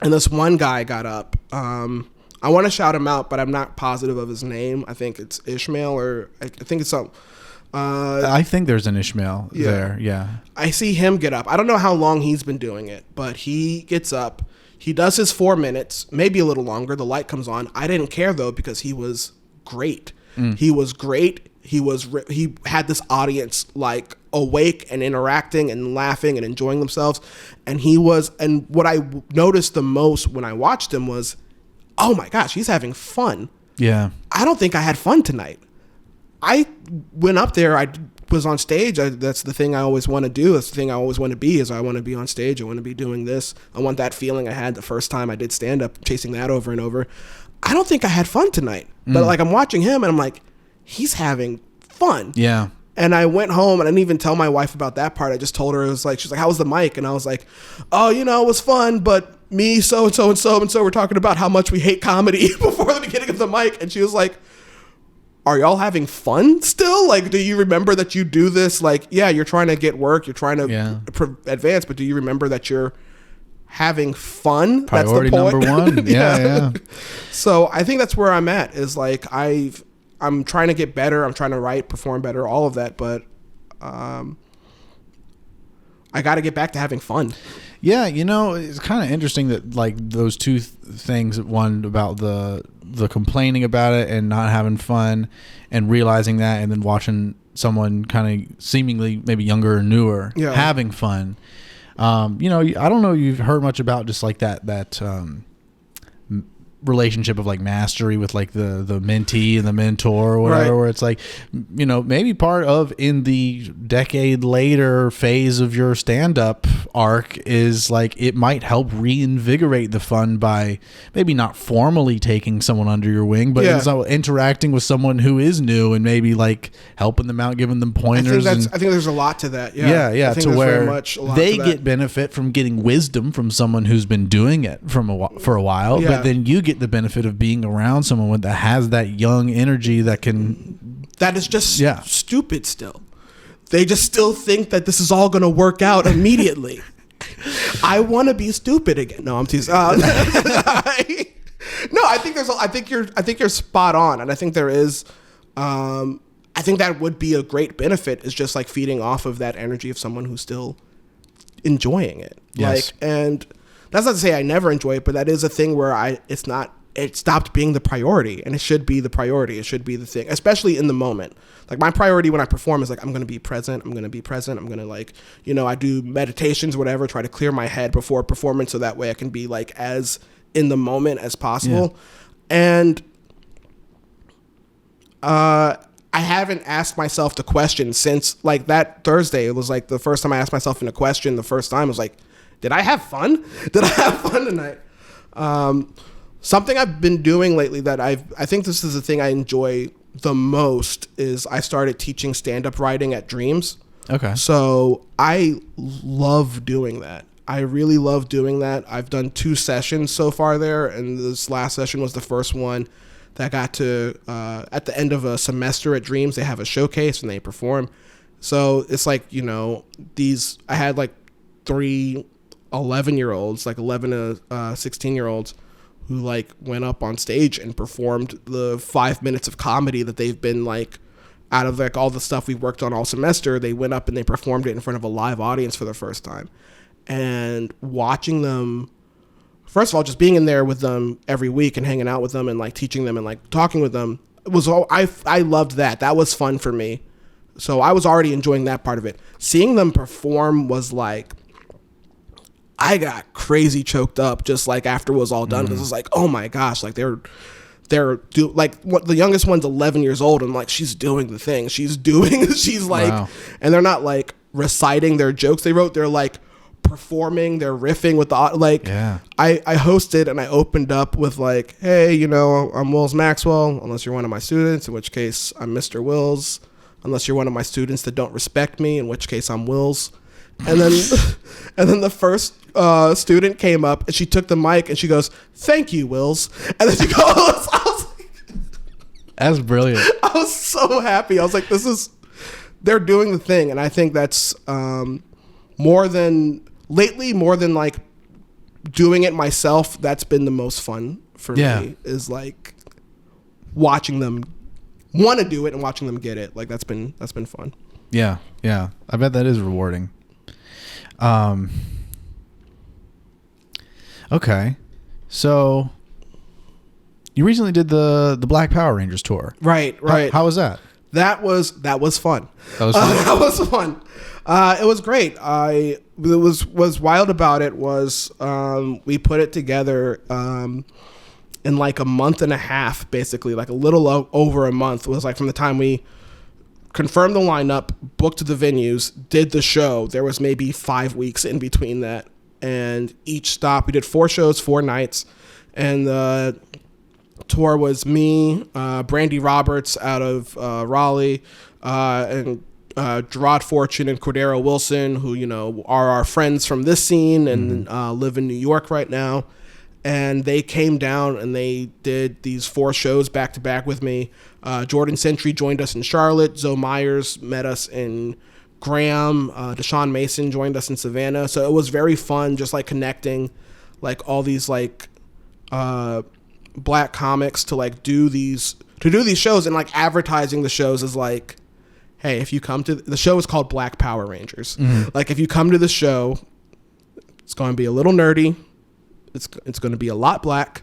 S2: and this one guy got up. I want to shout him out, but I'm not positive of his name. I think it's Ishmael, or I think it's something.
S1: I think there's an Ishmael there. Yeah.
S2: I see him get up. I don't know how long he's been doing it, but he gets up. He does his 4 minutes, maybe a little longer. The light comes on. I didn't care though, because he was great. He was great. He had this audience like awake and interacting and laughing and enjoying themselves. And what I noticed the most when I watched him was, oh my gosh, he's having fun. Yeah. I don't think I had fun tonight. I went up there. I was on stage. That's the thing I always want to do. That's the thing I always want to be, is I want to be on stage. I want to be doing this. I want that feeling I had the first time I did stand up, chasing that over and over. I don't think I had fun tonight. But like, I'm watching him and I'm like, he's having fun. Yeah. And I went home and I didn't even tell my wife about that part. I just told her, she's like, how was the mic? And I was like, oh, it was fun, but me, so-and-so and so-and-so were talking about how much we hate comedy before the beginning of the mic. And she was like, are y'all having fun still? Like, do you remember that you do this? Like, yeah, you're trying to get work, you're trying to advance, but do you remember that you're having fun?
S1: Priority
S2: that's the point.
S1: Number one. Yeah.
S2: So I think that's where I'm at, is like, I'm trying to get better. I'm trying to write, perform better, all of that. But I got to get back to having fun.
S1: Yeah, it's kind of interesting that like those two things, one about the complaining about it and not having fun and realizing that, and then watching someone kind of seemingly maybe younger or newer having fun. I don't know if you've heard much about just like that relationship of like mastery with like the mentee and the mentor or whatever, where it's like, maybe part of in the decade later phase of your stand-up arc is like, it might help reinvigorate the fun by maybe not formally taking someone under your wing, but interacting with someone who is new and maybe like helping them out, giving them pointers.
S2: I think there's a lot to that.
S1: Yeah. To where they get benefit from getting wisdom from someone who's been doing it for a while, but then you get the benefit of being around someone that has that young energy that
S2: is just stupid still. They just still think that this is all going to work out immediately. I want to be stupid again. No, I'm teasing. No, I think you're spot on, and I think there is. I think that would be a great benefit, is just like feeding off of that energy of someone who's still enjoying it. Yes. Like, and that's not to say I never enjoy it, but that is a thing where it stopped being the priority, and it should be the priority. It should be the thing, especially in the moment. Like, my priority when I perform is like, I'm going to be present. I'm going to be present. I'm going to like, I do meditations, whatever, try to clear my head before performance, so that way I can be like as in the moment as possible. Yeah. And I haven't asked myself the question since like that Thursday. It was like the first time I asked myself in a question. The first time was like, did I have fun? Did I have fun tonight? Something I've been doing lately that I think this is the thing I enjoy the most is I started teaching stand-up writing at Dreams. Okay. So I love doing that. I really love doing that. I've done 2 sessions so far there, and this last session was the first one that got to, at the end of a semester at Dreams, they have a showcase and they perform. So it's like, I had like 3 11-year-olds, like 11 to 16-year-olds, who like went up on stage and performed the 5 minutes of comedy that they've been like, out of like all the stuff we worked on all semester, they went up and they performed it in front of a live audience for the first time. And watching them, first of all, just being in there with them every week and hanging out with them and like teaching them and like talking with them, it was all, I loved that. That was fun for me. so I was already enjoying that part of it. Seeing them perform was like, I got crazy choked up just like after it was all done, because it's like, oh my gosh, like the youngest one's 11 years old, and like she's doing the thing. She's like, wow. And they're not like reciting their jokes they wrote. They're like performing, they're riffing with the like. Yeah. I hosted and I opened up with like, hey, you know, I'm Wills Maxwell, unless you're one of my students, in which case I'm Mr. Wills. Unless you're one of my students that don't respect me, in which case I'm Wills. And then the first student came up and she took the mic and she goes, "Thank you, Wills." And then she goes, I was like,
S1: that's brilliant.
S2: I was so happy. I was like, they're doing the thing. And I think that's more than like doing it myself. That's been the most fun for me, is like watching them want to do it and watching them get it. Like that's been fun.
S1: Yeah. I bet that is rewarding. Okay, so you recently did the Black Power Rangers tour,
S2: right?
S1: How was that?
S2: That was fun.
S1: That was fun.
S2: That was fun. It was great. Was wild about it was we put it together in like a month and a half, basically, like a little over a month. It was like from the time we confirmed the lineup, booked the venues, did the show. There was maybe 5 weeks in between that. And each stop, we did 4 shows, 4 nights. And the tour was me, Brandy Roberts out of Raleigh, and Gerard Fortune and Cordero Wilson, who, you know, are our friends from this scene and live in New York right now. And they came down and they did these 4 shows back to back with me. Jordan Sentry joined us in Charlotte. Zoe Myers met us in Graham. Deshaun Mason joined us in Savannah. So it was very fun, just like connecting like all these like black comics to like do these shows, and like advertising the shows as like, hey, if you come to the show is called Black Power Rangers. Like if you come to the show, it's going to be a little nerdy. It's going to be a lot black.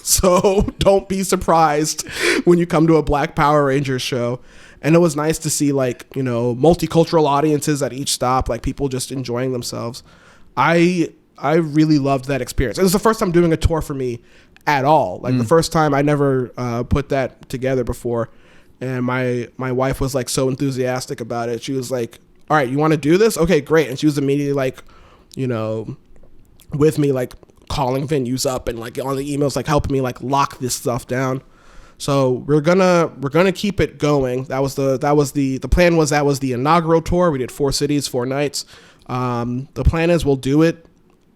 S2: So don't be surprised when you come to a Black Power Rangers show. And it was nice to see like, you know, multicultural audiences at each stop, like people just enjoying themselves. I really loved that experience. It was the first time doing a tour for me at all. Like the first time, I never put that together before. And my wife was like so enthusiastic about it. She was like, all right, you want to do this? Okay, great. And she was immediately like, you know, with me, like calling venues up and like on the emails, like helping me like lock this stuff down. So we're gonna keep it going. That was the plan. That was the inaugural tour. We did 4 cities, 4 nights. The plan is we'll do it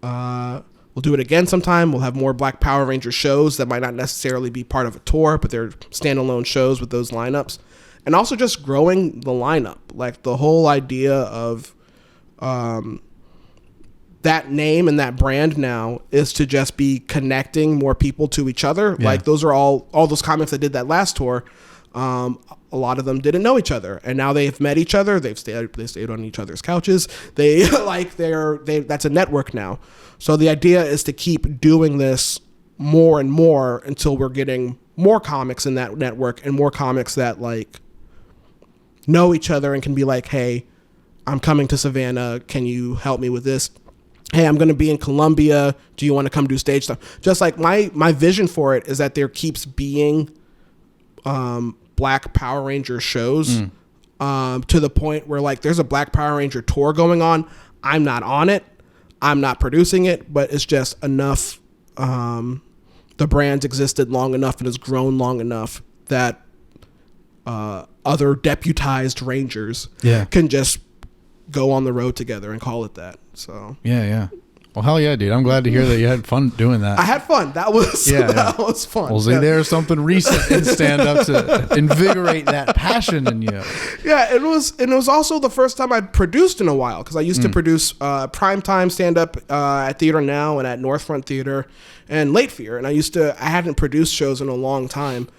S2: again sometime. We'll have more Black Power Ranger shows that might not necessarily be part of a tour, but they're standalone shows with those lineups. And also just growing the lineup. Like the whole idea of that name and that brand now is to just be connecting more people to each other. Yeah. Like those are all those comics that did that last tour. A lot of them didn't know each other, and now they've met each other. They stayed on each other's couches. They that's a network now. So the idea is to keep doing this more and more until we're getting more comics in that network and more comics that like know each other and can be like, hey, I'm coming to Savannah. Can you help me with this? Hey, I'm going to be in Columbia. Do you want to come do stage stuff? Just like my vision for it is that there keeps being Black Power Ranger shows to the point where like there's a Black Power Ranger tour going on. I'm not on it. I'm not producing it, but it's just enough. The brand's existed long enough and has grown long enough that other deputized Rangers can just go on the road together and call it that. So
S1: yeah. Well, hell yeah, dude. I'm glad to hear that you had fun doing that.
S2: I had fun. That was fun.
S1: Well, see, there's something recent in stand-up to invigorate that passion in you.
S2: Yeah, it was also the first time I'd produced in a while, because I used to produce primetime stand-up at Theater Now and at Northfront Theater and Late Fear, and I hadn't produced shows in a long time,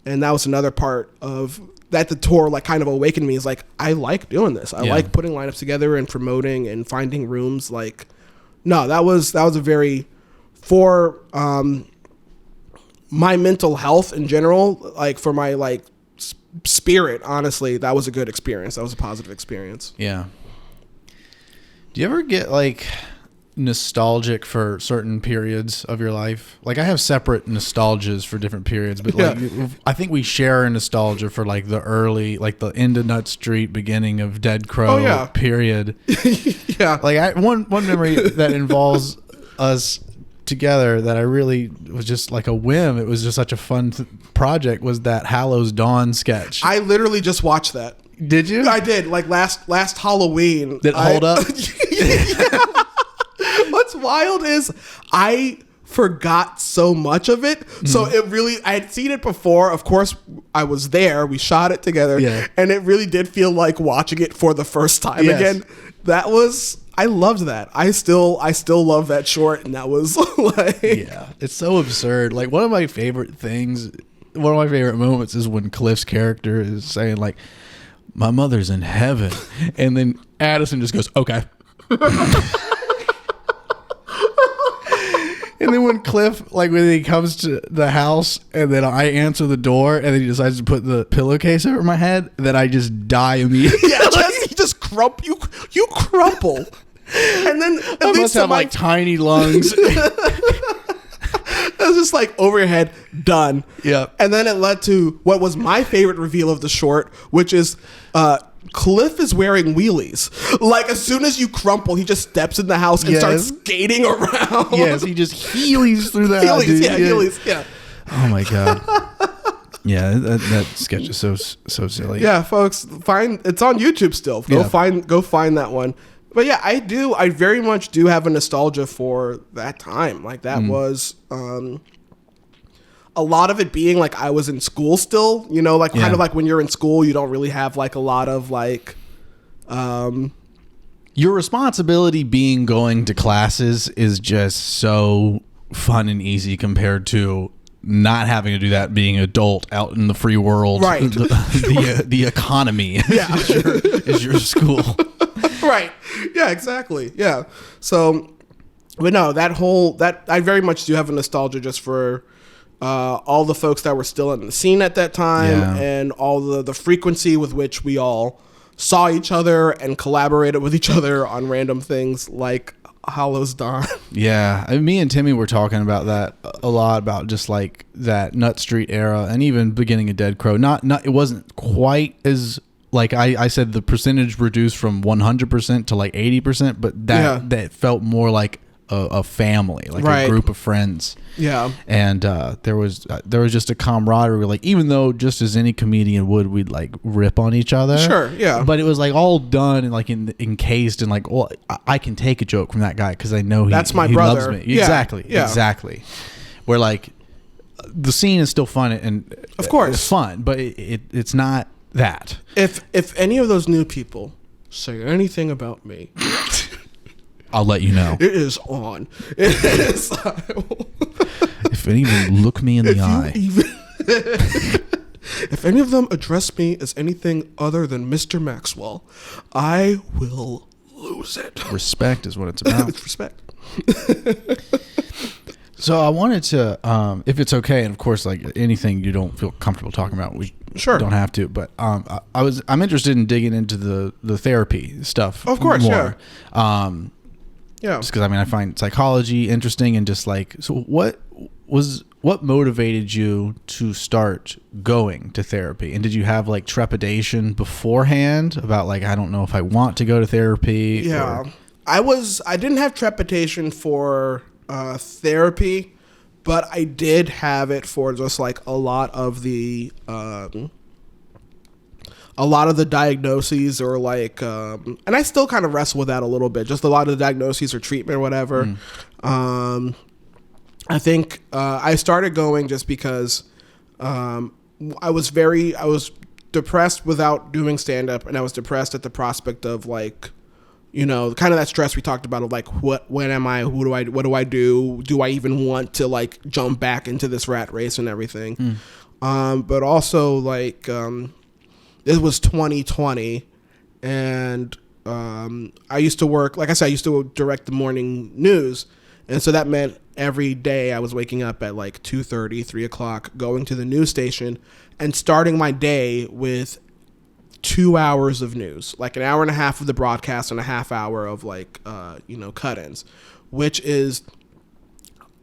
S2: and that was another part of that the tour like kind of awakened me, is like, I like doing this. I like putting lineups together and promoting and finding rooms. Like, no, that was a very, for my mental health in general, like for my like spirit, honestly, that was a good experience. That was a positive experience.
S1: Yeah. Do you ever get like nostalgic for certain periods of your life? Like I have separate nostalgias for different periods, but like I think we share a nostalgia for like the early, like the end of Nutt Street, beginning of Dead Crow period.
S2: Yeah.
S1: Like one memory that involves us together that I really was just like a whim. It was just such a fun project. Was that Hallow's Dawn sketch?
S2: I literally just watched that.
S1: Did you?
S2: I did. Like last Halloween.
S1: Did it hold up?
S2: What's wild is I forgot so much of it. So it really, I had seen it before. Of course, I was there. We shot it together. Yeah. And it really did feel like watching it for the first time again. That was, I loved that. I still love that short. And that was like,
S1: yeah, it's so absurd. Like one of my favorite things, one of my favorite moments is when Cliff's character is saying like, my mother's in heaven. And then Addison just goes, okay. And then when Cliff, like when he comes to the house and then I answer the door and then he decides to put the pillowcase over my head, then I just die immediately.
S2: Yeah, you just crumple. You crumple. And then
S1: I must have like tiny lungs.
S2: It was just like over your head, done.
S1: Yeah.
S2: And then it led to what was my favorite reveal of the short, which is Cliff is wearing wheelies. Like as soon as you crumple, he just steps in the house and starts skating around.
S1: Yes, he just heelies through the house.
S2: Heelies, yeah.
S1: Oh my God. Yeah, that sketch is so silly.
S2: Yeah, folks, it's on YouTube still. Go find that one. But yeah, I very much do have a nostalgia for that time. Like that was a lot of it being like I was in school still, you know, like kind of like when you're in school, you don't really have like a lot of like
S1: your responsibility being going to classes is just so fun and easy compared to not having to do that being adult out in the free world.
S2: Right.
S1: The economy is your school.
S2: Right. Yeah, exactly. Yeah. So, but no, that I very much do have a nostalgia just for all the folks that were still in the scene at that time and all the frequency with which we all saw each other and collaborated with each other on random things like Hallow's Dawn. Yeah.
S1: Me and Timmy were talking about that a lot, about just like that Nutt Street era and even beginning of Dead Crow. Not it wasn't quite as like I said, the percentage reduced from 100% to like 80%, but that felt more like a family, like a group of friends.
S2: Yeah.
S1: And there was just a camaraderie, like even though just as any comedian would, we'd like rip on each other.
S2: Sure, yeah.
S1: But it was like all done and like encased in like, well, I can take a joke from that guy because I know
S2: that's my brother.
S1: Loves me. Yeah. Exactly. Where like the scene is still fun and
S2: of course
S1: it's fun, but it's not that.
S2: If any of those new people say anything about me,
S1: I'll let you know.
S2: It is on. It is.
S1: If any of them look me in the eye.
S2: If any of them address me as anything other than Mr. Maxwell, I will lose it.
S1: Respect is what it's about.
S2: It's respect.
S1: So I wanted to, if it's okay, and of course, like anything you don't feel comfortable talking about, we don't have to. But I'm interested in digging into the therapy stuff.
S2: Of course,
S1: more.
S2: Yeah.
S1: Just because I find psychology interesting, and just like, so what motivated you to start going to therapy? And did you have like trepidation beforehand about like, I don't know if I want to go to therapy?
S2: Yeah, I didn't have trepidation for therapy, but I did have it for just like a lot of the diagnoses, or like and I still kind of wrestle with that a little bit, just a lot of the diagnoses or treatment or whatever. I think I started going just because I was depressed without doing stand-up, and I was depressed at the prospect of like, you know, kind of that stress we talked about of like, when am I, what do I do? Do I even want to like jump back into this rat race and everything? But also like, it was 2020 and I used to work, like I said, I used to direct the morning news. And so that meant every day I was waking up at like 2:30, 3 o'clock, going to the news station and starting my day with 2 hours of news, like an hour and a half of the broadcast and a half hour of like, cut-ins, which is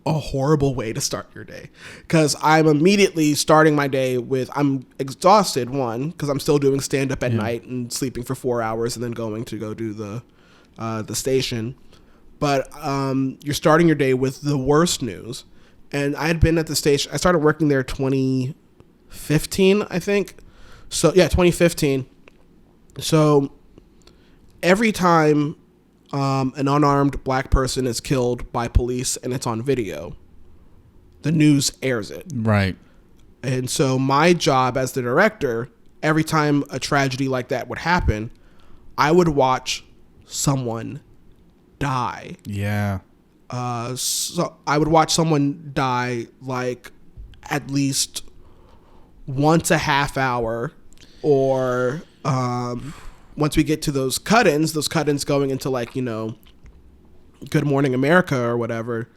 S2: a horrible way to start your day, because I'm immediately starting my day with, I'm exhausted, one, because I'm still doing stand-up at night and sleeping for 4 hours and then going to go do the station. But you're starting your day with the worst news. And I had been at the station, I started working there 2015, I think. So yeah, 2015. So every time an unarmed black person is killed by police and it's on video, the news airs it.
S1: Right.
S2: And so my job as the director, every time a tragedy like that would happen, I would watch someone die.
S1: Yeah.
S2: So I would watch someone die like at least once a half hour, or once we get to those cut-ins going into like, Good Morning America or whatever,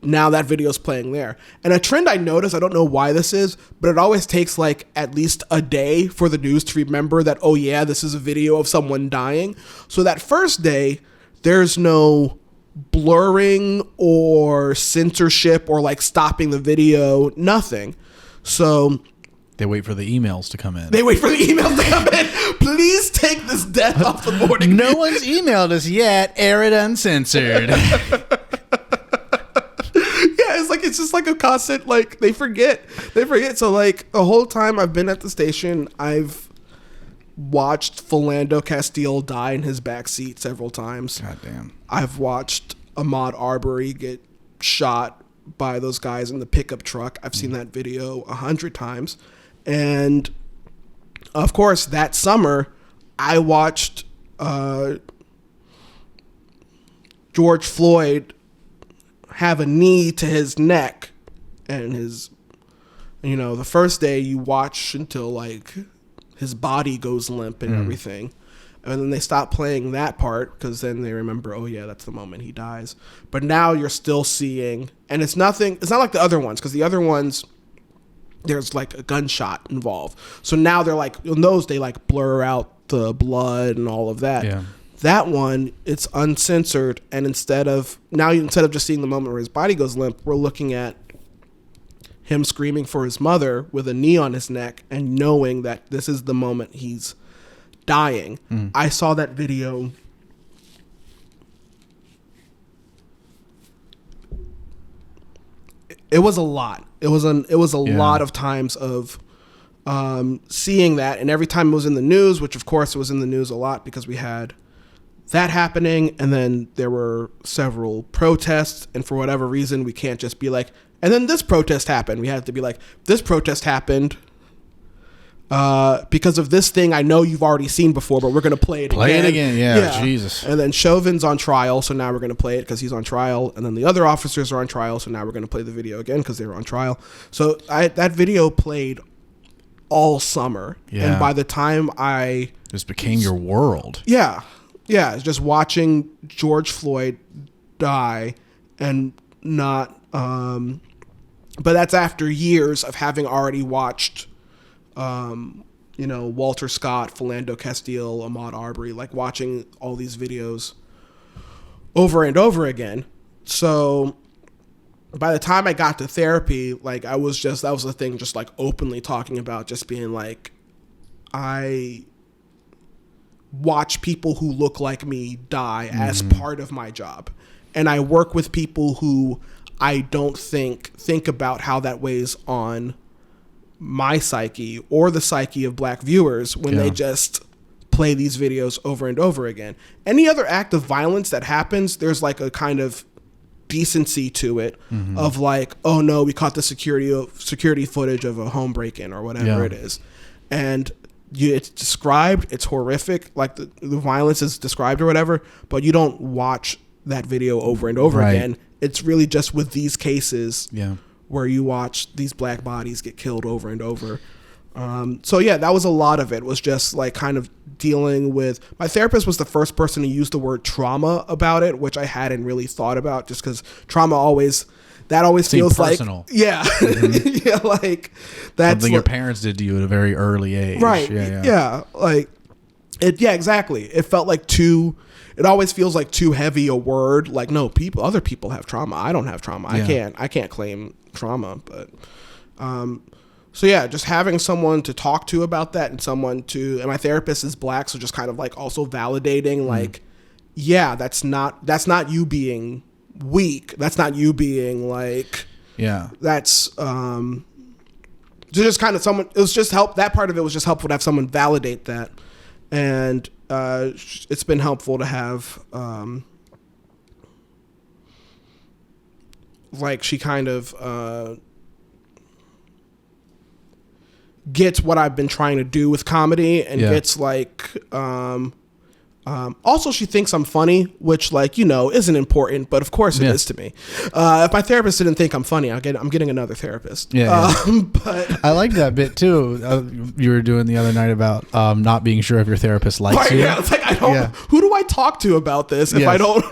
S2: now that video's playing there. And a trend I noticed, I don't know why this is, but it always takes like at least a day for the news to remember that, oh yeah, this is a video of someone dying. So that first day, there's no blurring or censorship or like stopping the video, nothing. So
S1: they wait for the emails to come in.
S2: Please take this death off the morning.
S1: No one's emailed us yet. Air it uncensored.
S2: It's just like a constant, like, they forget. So like the whole time I've been at the station, I've watched Philando Castile die in his backseat several times.
S1: God damn.
S2: I've watched Ahmaud Arbery get shot by those guys in the pickup truck. I've seen that video 100 times. And of course, that summer, I watched George Floyd have a knee to his neck, and his, the first day you watch until like his body goes limp and everything. And then they stop playing that part because then they remember, oh yeah, that's the moment he dies. But now you're still seeing, and it's not like the other ones, because the other ones, there's like a gunshot involved. So now they're like, in those, they like blur out the blood and all of that.
S1: Yeah.
S2: That one, it's uncensored, and instead of just seeing the moment where his body goes limp, we're looking at him screaming for his mother with a knee on his neck and knowing that this is the moment he's dying. I saw that video it was a lot. It was a lot of times of seeing that, and every time it was in the news, which of course it was in the news a lot because we had that happening, and then there were several protests, and for whatever reason we can't just be like, and then this protest happened. We had to be like, this protest happened because of this thing I know you've already seen before, but we're going to play it again.
S1: Jesus.
S2: And then Chauvin's on trial, so now we're going to play it because he's on trial, and then the other officers are on trial, so now we're going to play the video again because they were on trial. So that video played all summer, and by the time I
S1: just became your world.
S2: Just watching George Floyd die, and not but that's after years of having already watched Walter Scott, Philando Castile, Ahmaud Arbery, like watching all these videos over and over again. So by the time I got to therapy, like that was the thing, just like openly talking about, just being like, I watch people who look like me die as part of my job. And I work with people who I don't think about how that weighs on my psyche or the psyche of black viewers when they just play these videos over and over again. Any other act of violence that happens, there's like a kind of decency to it of like, oh no, we caught the security footage of a home break-in or whatever it is. And it's described, it's horrific, like the violence is described or whatever, but you don't watch that video over and over again. It's really just with these cases where you watch these black bodies get killed over and over. So yeah, that was a lot of it, was just like kind of dealing with, my therapist was the first person to use the word trauma about it, which I hadn't really thought about, just because trauma always feels
S1: personal.
S2: Like, yeah, yeah, like that's
S1: something your parents did to you at a very early age.
S2: Right. Yeah. Like it. Yeah, exactly. It felt like it always feels like too heavy a word. Like, no, other people have trauma. I don't have trauma.
S1: Yeah.
S2: I can't claim trauma, but, so yeah, just having someone to talk to about that, and my therapist is Black, so just kind of like also validating, like, yeah, that's not you being weak. That's not you being like,
S1: yeah,
S2: that's, just kind of someone, it was just that part of it was just helpful to have someone validate that. And, it's been helpful to have, like she kind of, gets what I've been trying to do with comedy, and gets like, also she thinks I'm funny, which like, isn't important, but of course it is to me. If my therapist didn't think I'm funny, I'm getting another therapist. But
S1: I like that bit too. You were doing the other night about not being sure if your therapist likes you.
S2: Yeah, it's like, who do I talk to about this if I don't?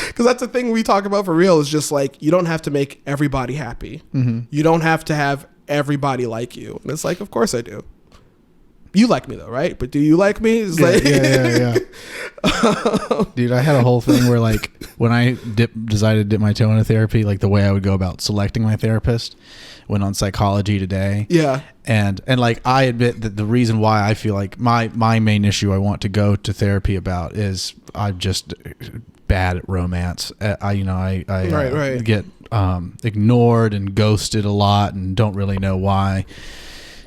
S2: Because that's the thing we talk about for real, is just like, you don't have to make everybody happy. You don't have to have everybody like you. And it's like, of course I do. You like me though, right? But do you like me? It's
S1: yeah. Dude, I had a whole thing where like when I decided to dip my toe into therapy, like the way I would go about selecting my therapist, went on Psychology Today.
S2: Yeah.
S1: And like I admit that the reason why I feel like my main issue I want to go to therapy about is I'm just bad at romance. I get ignored and ghosted a lot and don't really know why.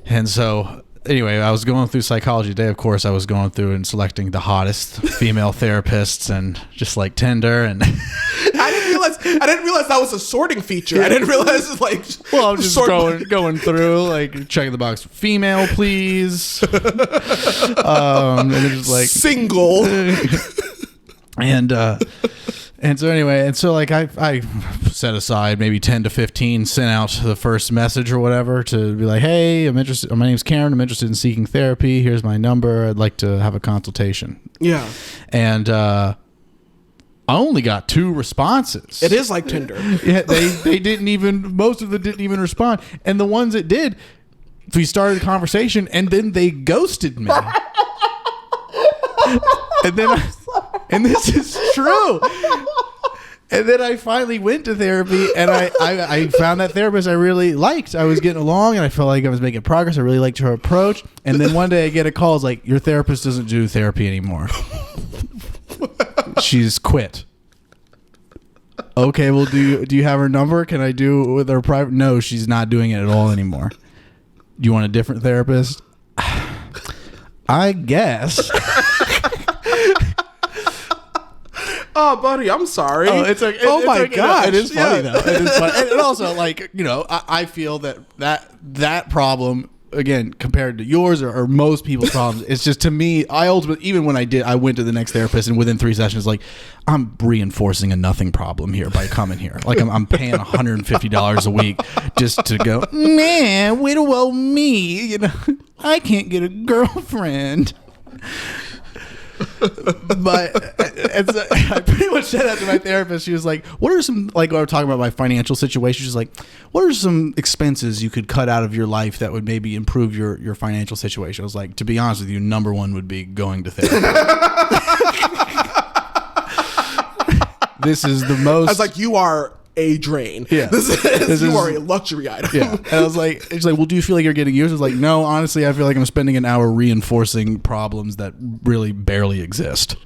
S1: And so anyway, I was going through Psychology Today. Of course, I was going through and selecting the hottest female therapists, and just like Tinder. And
S2: I didn't realize that was a sorting feature. I didn't realize it's like,
S1: well, I'm just going through, like checking the box, female, please. And then just like
S2: single.
S1: And so anyway, and so like I set aside maybe 10 to 15, sent out the first message or whatever to be like, hey, I'm interested. My name's Karen. I'm interested in seeking therapy. Here's my number. I'd like to have a consultation.
S2: Yeah.
S1: And I only got 2 responses.
S2: It is like Tinder.
S1: Yeah, they didn't even, most of them didn't even respond. And the ones that did, we started a conversation and then they ghosted me. And this is true. And then I finally went to therapy, and I found that therapist I really liked. I was getting along, and I felt like I was making progress. I really liked her approach. And then one day I get a call. It's like, your therapist doesn't do therapy anymore. She's quit. Okay, well, do you have her number? Can I do it with her private? No, she's not doing it at all anymore. Do you want a different therapist? I guess.
S2: Oh, buddy, I'm sorry.
S1: Oh, it's like,
S2: oh my gosh,
S1: it is funny though. It is funny. And also, like, I feel that problem, again, compared to yours or most people's problems, it's just, to me, I ultimately, even when I went to the next therapist, and within 3 sessions, like, I'm reinforcing a nothing problem here by coming here. Like, I'm paying $150 a week just to go, man, widow me, I can't get a girlfriend. But I pretty much said that to my therapist. She was like, what are some, like, we were talking about my financial situation. She's like, what are some expenses you could cut out of your life that would maybe improve your financial situation? I was like, to be honest with you, number 1 would be going to therapy. This is the most.
S2: I was like, you are a drain.
S1: Yeah.
S2: You are a luxury item.
S1: Yeah. And I was like, she's like, well, do you feel like you're getting used? I was like, no, honestly, I feel like I'm spending an hour reinforcing problems that really barely exist.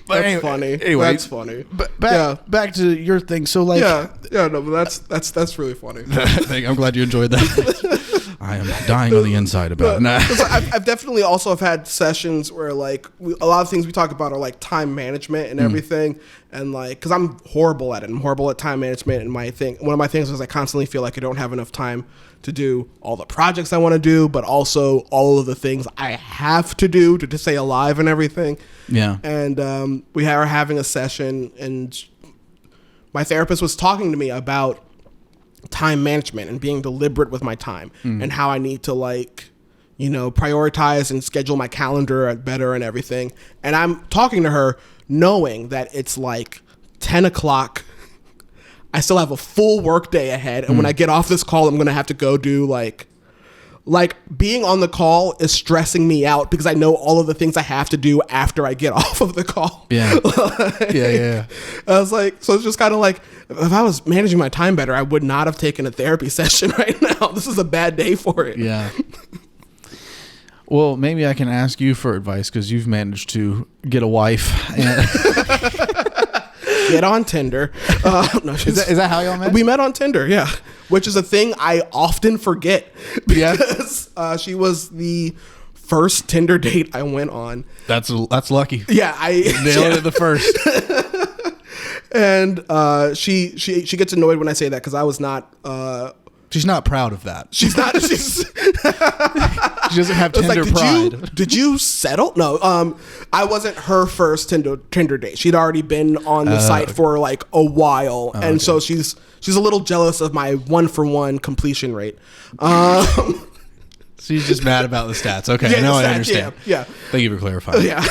S2: That's funny.
S1: Anyway,
S2: that's funny.
S1: But back to your thing. So like,
S2: no, but that's really funny.
S1: I'm glad you enjoyed that. I am dying on the inside about it.
S2: I've definitely also have had sessions where like a lot of things we talk about are like time management and everything, and like, because I'm horrible at it. I'm horrible at time management, and one of my things is I constantly feel like I don't have enough time to do all the projects I want to do, but also all of the things I have to do to stay alive and everything.
S1: Yeah.
S2: And we were having a session, and my therapist was talking to me about time management and being deliberate with my time and how I need to like, you know, prioritize and schedule my calendar better and everything. And I'm talking to her knowing that it's like 10 o'clock. I still have a full work day ahead. And when I get off this call, I'm going to have to go do like being on the call is stressing me out because I know all of the things I have to do after I get off of the call.
S1: Yeah. Yeah.
S2: I was like, so it's just kind of like, if I was managing my time better, I would not have taken a therapy session right now. This is a bad day for it.
S1: Yeah. Well, maybe I can ask you for advice because you've managed to get a wife. And
S2: get on Tinder. No,
S1: is that how y'all met?
S2: We met on Tinder, yeah. Which is a thing I often forget because she was the first Tinder date I went on.
S1: That's lucky.
S2: Yeah, I
S1: nailed it the first.
S2: And she gets annoyed when I say that because I was not.
S1: She's not proud of that.
S2: She's not. She
S1: doesn't have Tinder pride.
S2: Did you settle? No. I wasn't her first Tinder date. She'd already been on the site for like a while, and so she's a little jealous of my 1-for-1 completion rate.
S1: So she's just mad about the stats. Okay,
S2: yeah,
S1: I understand.
S2: Yeah.
S1: Thank you for clarifying.
S2: Yeah.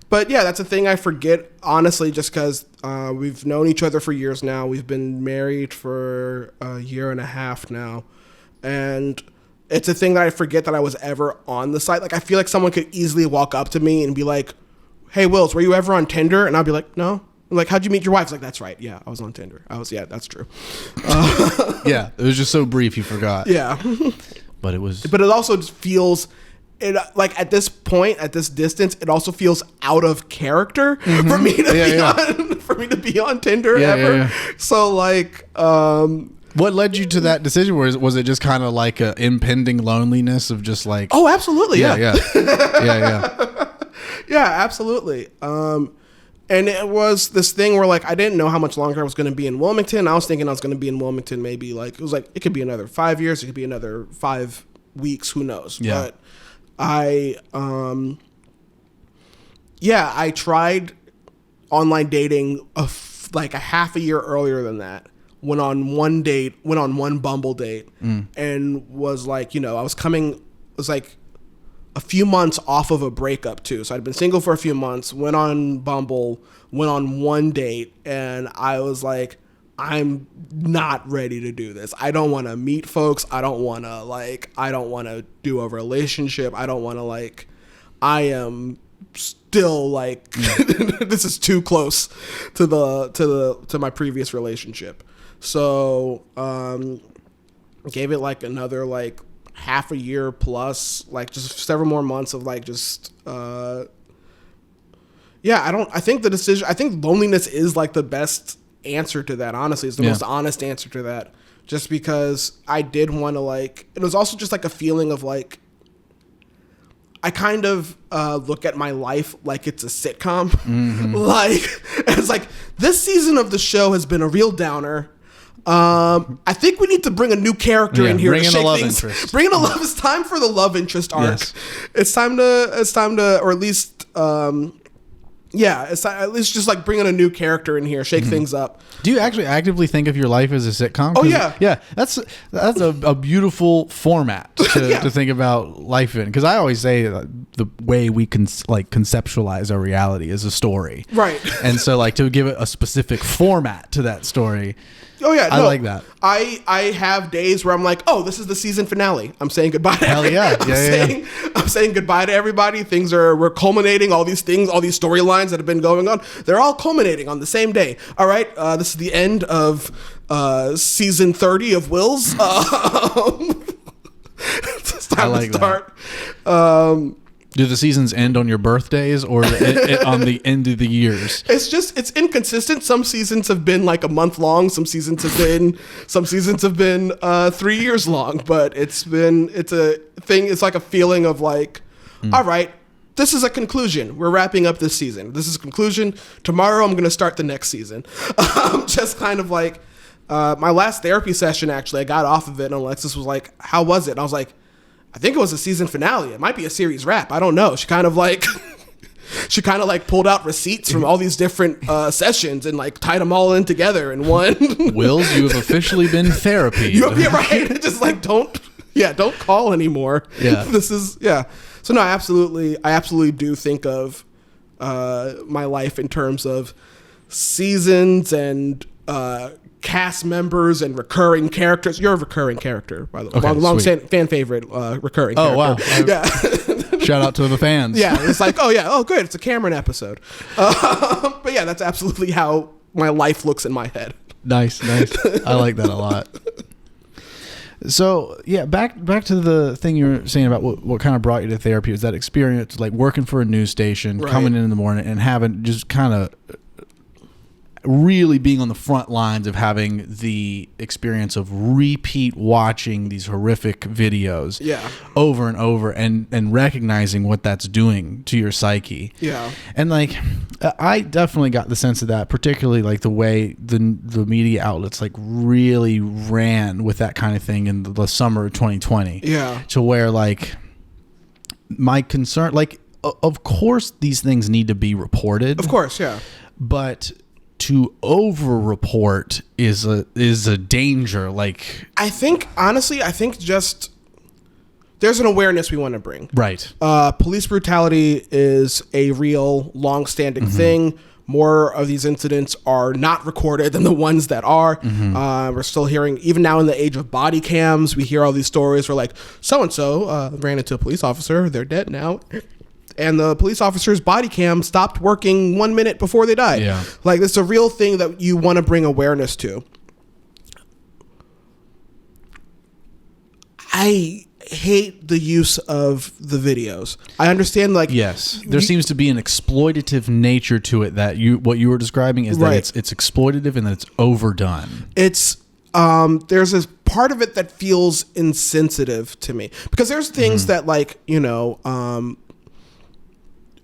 S2: But yeah, that's a thing I forget, honestly, just because we've known each other for years now. We've been married for a year and a half now. And it's a thing that I forget that I was ever on the site. Like, I feel like someone could easily walk up to me and be like, hey, Wills, were you ever on Tinder? And I'll be like, no. I'm like, how'd you meet your wife? It's like, that's right. Yeah, I was on Tinder. Yeah, that's true.
S1: Yeah, it was just so brief you forgot.
S2: Yeah.
S1: But it
S2: also just feels... like at this point, at this distance, it also feels out of character for me to be on Tinder ever. Yeah. So like,
S1: what led you to that decision? Was it just kind of like a impending loneliness of just like?
S2: Oh, absolutely. Yeah. Yeah, absolutely. And it was this thing where like I didn't know how much longer I was going to be in Wilmington. I was thinking I was going to be in Wilmington maybe like it could be another 5 years, it could be another 5 weeks, who knows?
S1: Yeah.
S2: But I tried online dating like a half a year earlier than that. Went on one Bumble date and was like, you know, it was like a few months off of a breakup too. So I'd been single for a few months, went on Bumble, went on one date, and I was like, I'm not ready to do this. I don't want to meet folks. I don't want to do a relationship. I am still like, this is too close to my previous relationship. So, gave it like another like half a year plus, like just several more months of like just, I think loneliness is like the best answer to that, honestly. It's the most honest answer to that, just because I did want to like, it was also just like a feeling of like, I kind of look at my life like it's a sitcom. Like, it's like, this season of the show has been a real downer. I think we need to bring a new character in here. Bring in a love interest. It's time for the love interest arc. Yes. It's time to, or at least, it's at least just like bring in a new character in here, shake things up.
S1: Do you actually actively think of your life as a sitcom?
S2: Oh yeah.
S1: Yeah. That's a beautiful format to think about life in. Cause I always say the way we can conceptualize our reality is a story.
S2: Right.
S1: And so like to give it a specific format to that story.
S2: Oh yeah,
S1: I like that.
S2: I have days where I'm like, oh, this is the season finale. I'm saying goodbye to everybody. I'm saying goodbye to everybody. We're culminating, all these things, all these storylines that have been going on. They're all culminating on the same day. All right, this is the end of season 30 of Wills. It's time to start.
S1: Do the seasons end on your birthdays or on the end of the years?
S2: It's inconsistent. Some seasons have been like a month long. Some seasons have been 3 years long. But it's a thing. It's like a feeling of like, all right, this is a conclusion. We're wrapping up this season. This is a conclusion. Tomorrow I'm going to start the next season. Just kind of like my last therapy session. Actually, I got off of it, and Alexis was like, "How was it?" And I was like, I think it was a season finale. It might be a series wrap. I don't know. She kind of like, She kind of like pulled out receipts from all these different sessions and like tied them all in together in one.
S1: Wills, you have officially been therapied.
S2: Yeah, right. Just like don't call anymore.
S1: Yeah.
S2: This is So no, I absolutely do think of my life in terms of seasons and cast members and recurring characters. You're a recurring character, by the way.
S1: Okay,
S2: long fan favorite recurring character.
S1: Wow.
S2: Yeah.
S1: Shout out to the fans.
S2: Yeah, it's like, oh good, it's a Cameron episode. But yeah, that's absolutely how my life looks in my head.
S1: Nice. I like that a lot. So yeah, back to the thing you were saying about what kind of brought you to therapy. Was that experience like working for a news station, coming in the morning and having just kind of really being on the front lines of having the experience of repeat watching these horrific videos over and over and recognizing what that's doing to your psyche.
S2: Yeah.
S1: And like, I definitely got the sense of that, particularly like the way the media outlets like really ran with that kind of thing in the summer of 2020.
S2: Yeah.
S1: To where like my concern, like, of course these things need to be reported.
S2: Of course. Yeah.
S1: But to over-report is a danger. Like,
S2: I think just there's an awareness we want to bring.
S1: Right.
S2: Police brutality is a real, long-standing thing. More of these incidents are not recorded than the ones that are. We're still hearing, even now in the age of body cams, we hear all these stories where like so-and-so ran into a police officer. They're dead now. And the police officer's body cam stopped working 1 minute before they died.
S1: Yeah.
S2: Like, it's a real thing that you want to bring awareness to. I hate the use of the videos. I understand, like...
S1: Yes. There seems to be an exploitative nature to it that what you were describing is that it's exploitative and that it's overdone.
S2: It's... there's this part of it that feels insensitive to me. Because there's things that, like, you know...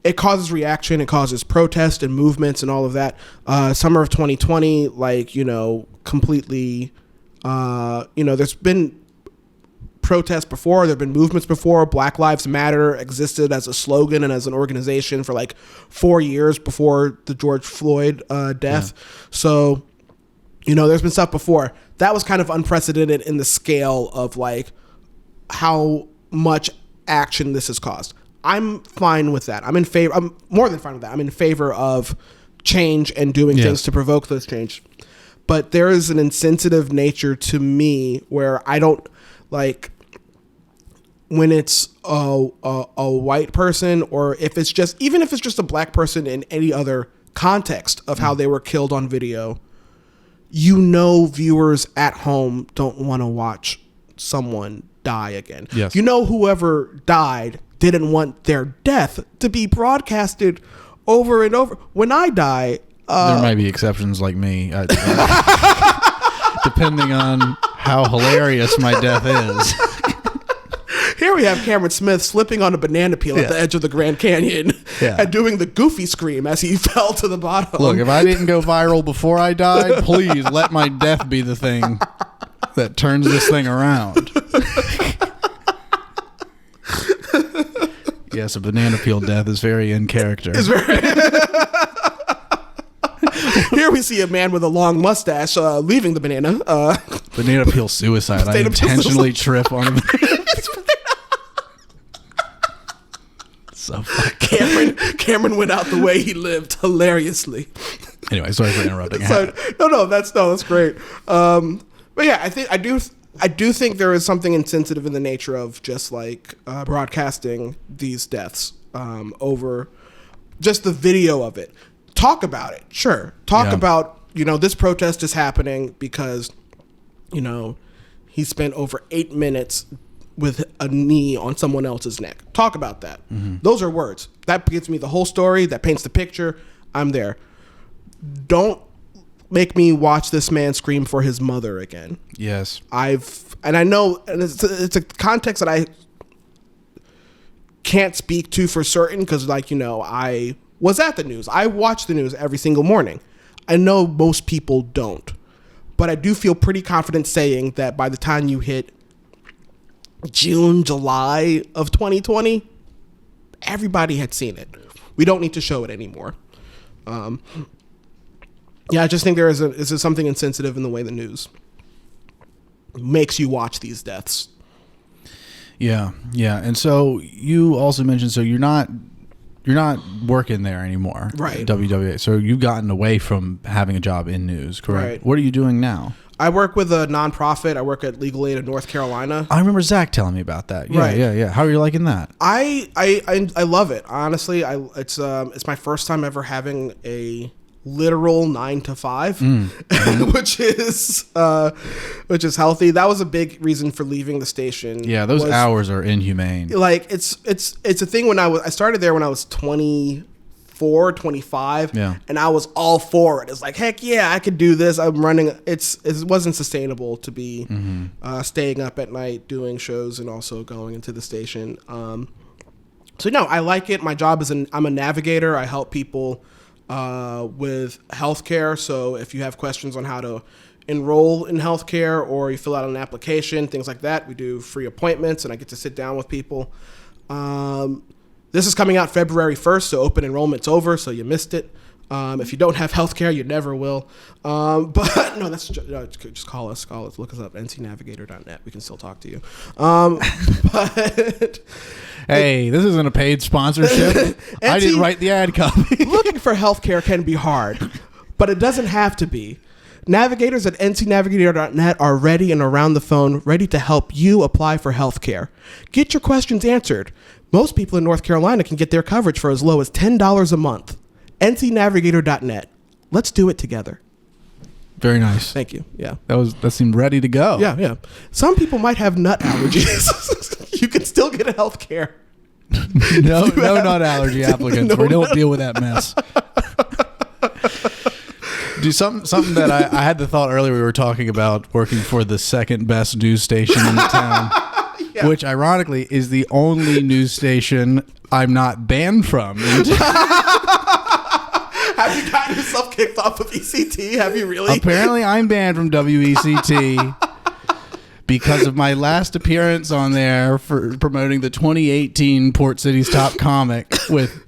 S2: it causes reaction, it causes protest and movements and all of that. Summer of 2020, like, you know, completely, you know, there's been protests before, there have been movements before. Black Lives Matter existed as a slogan and as an organization for like 4 years before the George Floyd death. Yeah. So, you know, there's been stuff before. That was kind of unprecedented in the scale of like how much action this has caused. I'm fine with that. I'm more than fine with that. I'm in favor of change and doing things to provoke those change. But there is an insensitive nature to me where I don't like when it's a white person, or if it's just, even if it's just a black person in any other context of how they were killed on video, you know, viewers at home don't want to watch someone die again.
S1: Yes.
S2: You know, whoever died didn't want their death to be broadcasted over and over. When I die,
S1: there might be exceptions like me, depending on how hilarious my death is.
S2: Here we have Cameron Smith slipping on a banana peel at the edge of the Grand Canyon and doing the goofy scream as he fell to the bottom.
S1: Look, if I didn't go viral before I died, please let my death be the thing that turns this thing around. Yes, a banana peel death is very in character.
S2: It's very Here we see a man with a long mustache leaving the banana.
S1: Banana peel suicide. I intentionally trip on him. So
S2: Cameron went out the way he lived hilariously.
S1: Anyway, sorry for interrupting.
S2: That's great. But yeah, I do think there is something insensitive in the nature of just like broadcasting these deaths over just the video of it. Talk about it, sure. Talk about, you know, this protest is happening because, you know, he spent over 8 minutes with a knee on someone else's neck. Talk about that. Mm-hmm. Those are words. That gives me the whole story. That paints the picture. I'm there. Don't make me watch this man scream for his mother again.
S1: Yes.
S2: I know, and it's a context that I can't speak to for certain because, like, you know, I was at the news. I watch the news every single morning. I know most people don't, but I do feel pretty confident saying that by the time you hit June, July of 2020, everybody had seen it. We don't need to show it anymore. Yeah, I just think there is something insensitive in the way the news makes you watch these deaths.
S1: Yeah. And so you also mentioned, so you're not working there anymore,
S2: right?
S1: At WWA. So you've gotten away from having a job in news, correct?
S2: Right.
S1: What are you doing now?
S2: I work with a nonprofit. I work at Legal Aid of North Carolina.
S1: I remember Zach telling me about that. Yeah,
S2: right.
S1: Yeah. How are you liking that?
S2: I love it. Honestly, it's my first time ever having a literal 9 to 5, which is healthy. That was a big reason for leaving the station.
S1: Yeah, those hours are inhumane.
S2: Like it's a thing. When I started there when I was 24, 25,
S1: yeah,
S2: and I was all for it. It's like, heck yeah, I could do this. I'm running. It wasn't sustainable to be staying up at night doing shows and also going into the station. So no, I like it. My job is I'm a navigator. I help people with healthcare. So if you have questions on how to enroll in healthcare or you fill out an application, things like that, we do free appointments and I get to sit down with people. This is coming out February 1st, so open enrollment's over, so you missed it. If you don't have healthcare, you never will. But no, just call us, look us up, ncnavigator.net. We can still talk to you. But
S1: hey, this isn't a paid sponsorship. I didn't write the ad copy.
S2: Looking for healthcare can be hard, but it doesn't have to be. Navigators at ncnavigator.net are ready and around the phone, ready to help you apply for healthcare. Get your questions answered. Most people in North Carolina can get their coverage for as low as $10 a month. ncnavigator.net. Let's do it together.
S1: Very nice.
S2: Thank you. Yeah.
S1: That seemed ready to go.
S2: Yeah. Some people might have nut allergies. You can still get a health care.
S1: No nut allergy applicants. We don't deal with that mess. Do something that I had the thought earlier. We were talking about working for the second best news station in the town, yeah, which ironically is the only news station I'm not banned from.
S2: Have you gotten yourself kicked off of ECT? Have you really?
S1: Apparently, I'm banned from WECT because of my last appearance on there for promoting the 2018 Port City's Top Comic.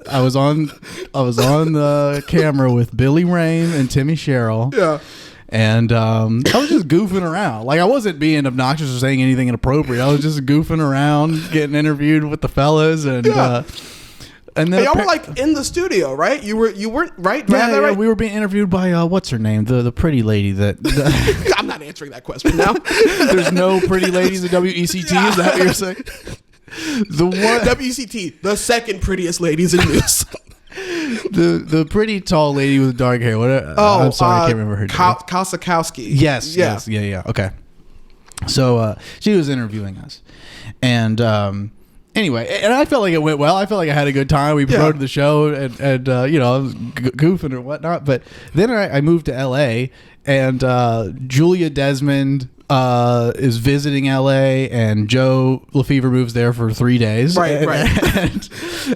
S1: I was on the camera with Billy Rame and Timmy Sherrill.
S2: Yeah.
S1: And I was just goofing around. Like, I wasn't being obnoxious or saying anything inappropriate. I was just goofing around, getting interviewed with the fellas, and
S2: yeah.
S1: And then
S2: y'all were like in the studio, right? You weren't right?
S1: Yeah,
S2: right?
S1: We were being interviewed by what's her name? The pretty lady that
S2: I'm not answering that question now.
S1: There's no pretty ladies at WECT, yeah. Is that what you're saying?
S2: WECT, the second prettiest ladies in news.
S1: The pretty tall lady with dark hair. I'm sorry, I can't remember her name.
S2: Kosakowski.
S1: Yes. Yeah. Okay. So she was interviewing us, and anyway, and I felt like it went well. I felt like I had a good time. We promoted the show, and I was goofing or whatnot. But then I moved to LA, and Julia Desmond is visiting LA, and Joe Lefevre moves there for 3 days.
S2: Right.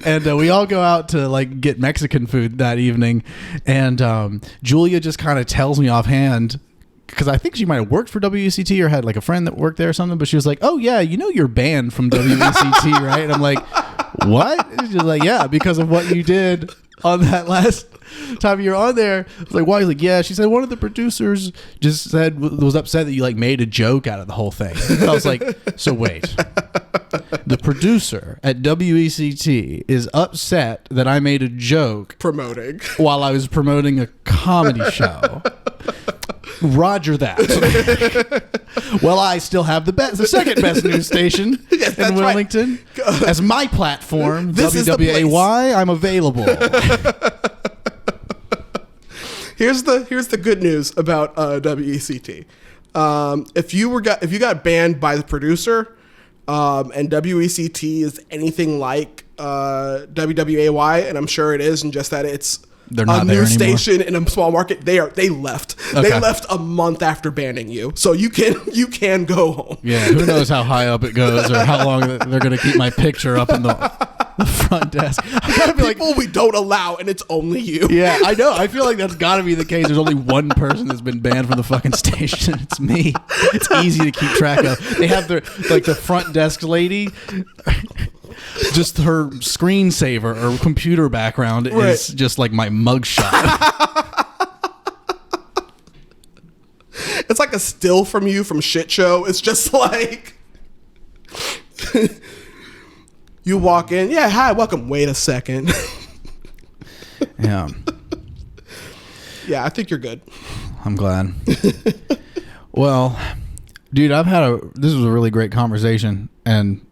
S1: And we all go out to like get Mexican food that evening, and Julia just kind of tells me offhand, because I think she might have worked for WECT or had like a friend that worked there or something, but she was like, "Oh yeah, you're banned from WECT, right?" And I'm like, "What?" She's like, "Yeah, because of what you did on that last time you were on there." I was like, "Why?" He's like, "Yeah." She said one of the producers just was upset that you like made a joke out of the whole thing. And I was like, "So wait, the producer at WECT is upset that I made a joke while I was promoting a comedy show." Roger that. Well, I still have the second best news station in Wilmington. Right. As my platform, WWAY, I'm available.
S2: Here's the good news about WECT. If you got banned by the producer, and WECT is anything like WWAY, and I'm sure it is, and just that it's
S1: they're not
S2: a news station in a small market. They left. Okay. They left a month after banning you, so you can go home.
S1: Yeah, who knows how high up it goes or how long they're going to keep my picture up in the front desk.
S2: I gotta be people we don't allow, and it's only you.
S1: Yeah, I know. I feel like that's got to be the case. There's only one person that's been banned from the fucking station. It's me. It's easy to keep track of. They have the front desk lady. Just her screensaver or computer background is just like my mugshot.
S2: It's like a still from you from Shit Show. It's just like you walk in. Yeah, hi, welcome. Wait a second.
S1: Yeah.
S2: Yeah, I think you're good.
S1: I'm glad. Well, dude, this was a really great conversation, and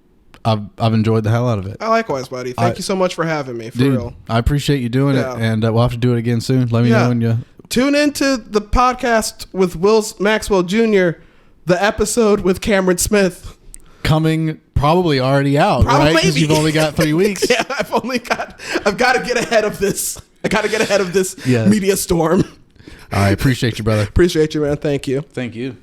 S1: I've enjoyed the hell out of it.
S2: Likewise, buddy. Thank you so much for having me. For real.
S1: I appreciate you doing it, and we'll have to do it again soon. Let me know when you
S2: tune into the podcast with Wills Maxwell Jr., the episode with Cameron Smith.
S1: Coming probably already out, right? Because you've only got 3 weeks.
S2: Yeah, I've got to get ahead of this. I got to get ahead of this media storm.
S1: I appreciate you, brother.
S2: Appreciate you, man. Thank you.
S1: Thank you.